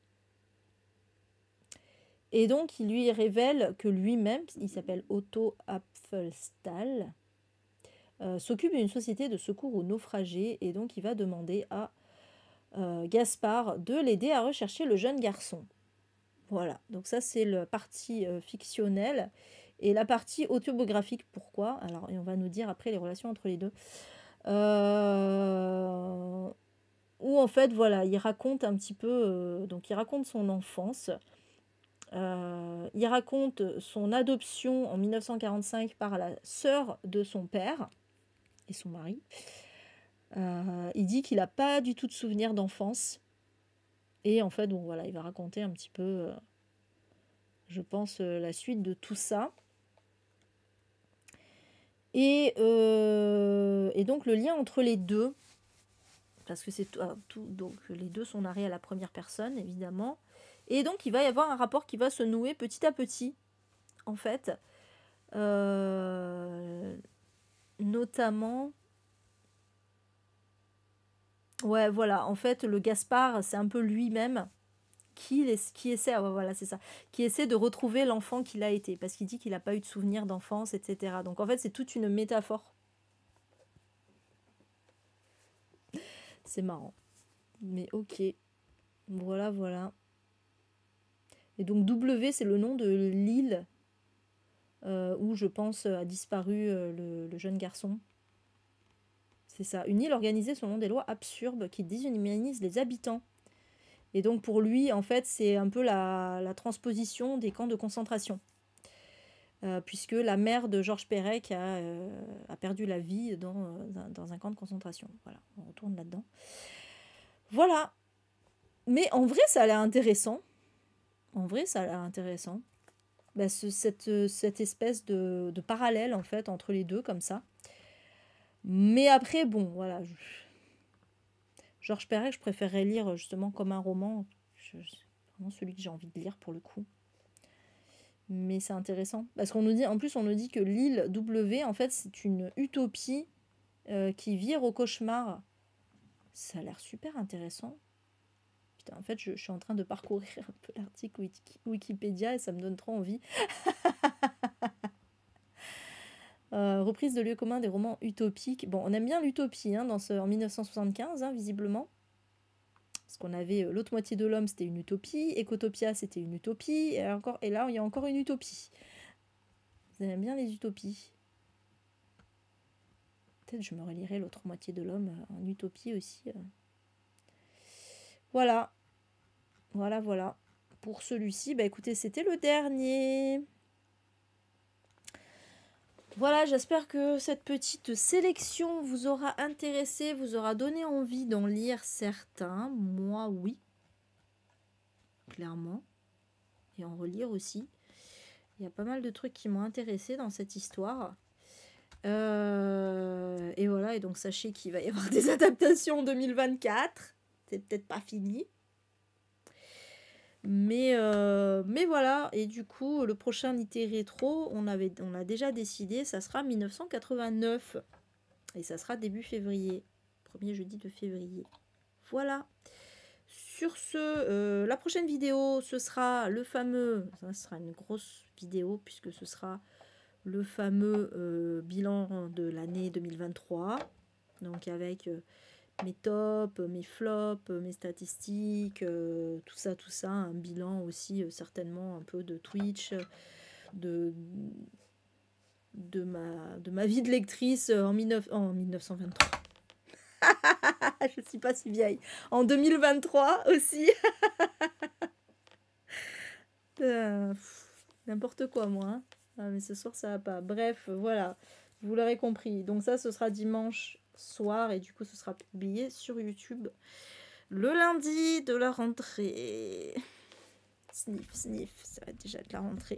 Et donc, il lui révèle que lui-même, il s'appelle Otto Apfelstahl, s'occupe d'une société de secours aux naufragés, et donc il va demander à Gaspard de l'aider à rechercher le jeune garçon. Voilà, donc ça c'est la partie fictionnelle. Et la partie autobiographique, pourquoi? Alors, et on va nous dire après les relations entre les deux. Où en fait, voilà, il raconte un petit peu... donc il raconte son enfance. Il raconte son adoption en 1945 par la sœur de son père et son mari. Il dit qu'il n'a pas du tout de souvenirs d'enfance. Et en fait, bon, voilà, il va raconter un petit peu, je pense, la suite de tout ça. Et donc le lien entre les deux, parce que c'est tout, donc les deux sont narrés à la première personne, évidemment. Et donc il va y avoir un rapport qui va se nouer petit à petit, en fait. Notamment... Ouais, voilà, en fait, le Gaspard, c'est un peu lui-même qui essaie, ouais, voilà, c'est ça, qui essaie de retrouver l'enfant qu'il a été, parce qu'il dit qu'il n'a pas eu de souvenir d'enfance, etc. Donc en fait, c'est toute une métaphore. C'est marrant. Mais ok. Voilà, voilà. Et donc W, c'est le nom de l'île où, je pense, a disparu le jeune garçon. C'est ça. Une île organisée selon des lois absurdes qui déshumanisent les habitants. Et donc pour lui, en fait, c'est un peu la transposition des camps de concentration. Puisque la mère de Georges Perec a perdu la vie dans un camp de concentration. Voilà, on retourne là-dedans. Voilà. Mais en vrai, ça a l'air intéressant. En vrai, ça a l'air intéressant. Bah, cette espèce de parallèle, en fait, entre les deux, comme ça. Mais après, bon, voilà. Georges Perec, je préférerais lire justement comme un roman. C'est vraiment celui que j'ai envie de lire, pour le coup. Mais c'est intéressant. Parce qu'on nous dit, en plus, on nous dit que l'île W, en fait, c'est une utopie qui vire au cauchemar. Ça a l'air super intéressant. Putain, en fait, je suis en train de parcourir un peu l'article Wikipédia et ça me donne trop envie. Reprise de lieu commun des romans utopiques. Bon, on aime bien l'utopie hein, en 1975, hein, visiblement. Parce qu'on avait L'autre moitié de l'homme, c'était une utopie. Ecotopia, c'était une utopie. Et là, il y a encore une utopie. Vous aimez bien les utopies? Peut-être je me relirai L'autre moitié de l'homme en utopie aussi. Voilà. Voilà, voilà. Pour celui-ci, bah écoutez, c'était le dernier. Voilà, j'espère que cette petite sélection vous aura intéressé, vous aura donné envie d'en lire certains. Moi, oui. Clairement. Et en relire aussi. Il y a pas mal de trucs qui m'ont intéressé dans cette histoire. Et voilà, et donc sachez qu'il va y avoir des adaptations en 2024. C'est peut-être pas fini. Mais voilà, et du coup, le prochain Litté Rétro, on a déjà décidé, ça sera 1989. Et ça sera début février. Premier jeudi de février. Voilà. Sur ce, la prochaine vidéo, ce sera le fameux... Ça sera une grosse vidéo, puisque ce sera le fameux bilan de l'année 2023. Donc avec... mes tops, mes flops, mes statistiques, tout ça, un bilan aussi certainement un peu de Twitch, de ma vie de lectrice en 1923. Je suis pas si vieille. En 2023 aussi. N'importe quoi moi. Hein. Ah, mais ce soir ça va pas. Bref, voilà. Vous l'aurez compris. Donc ça, ce sera dimanche soir et du coup ce sera publié sur YouTube le lundi de la rentrée. Sniff, sniff, ça va déjà être la rentrée.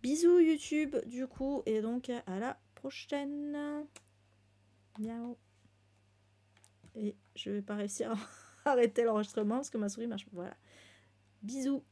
Bisous YouTube du coup et donc à la prochaine. Miaou. Et je vais pas réussir à arrêter l'enregistrement parce que ma souris marche. Voilà. Bisous.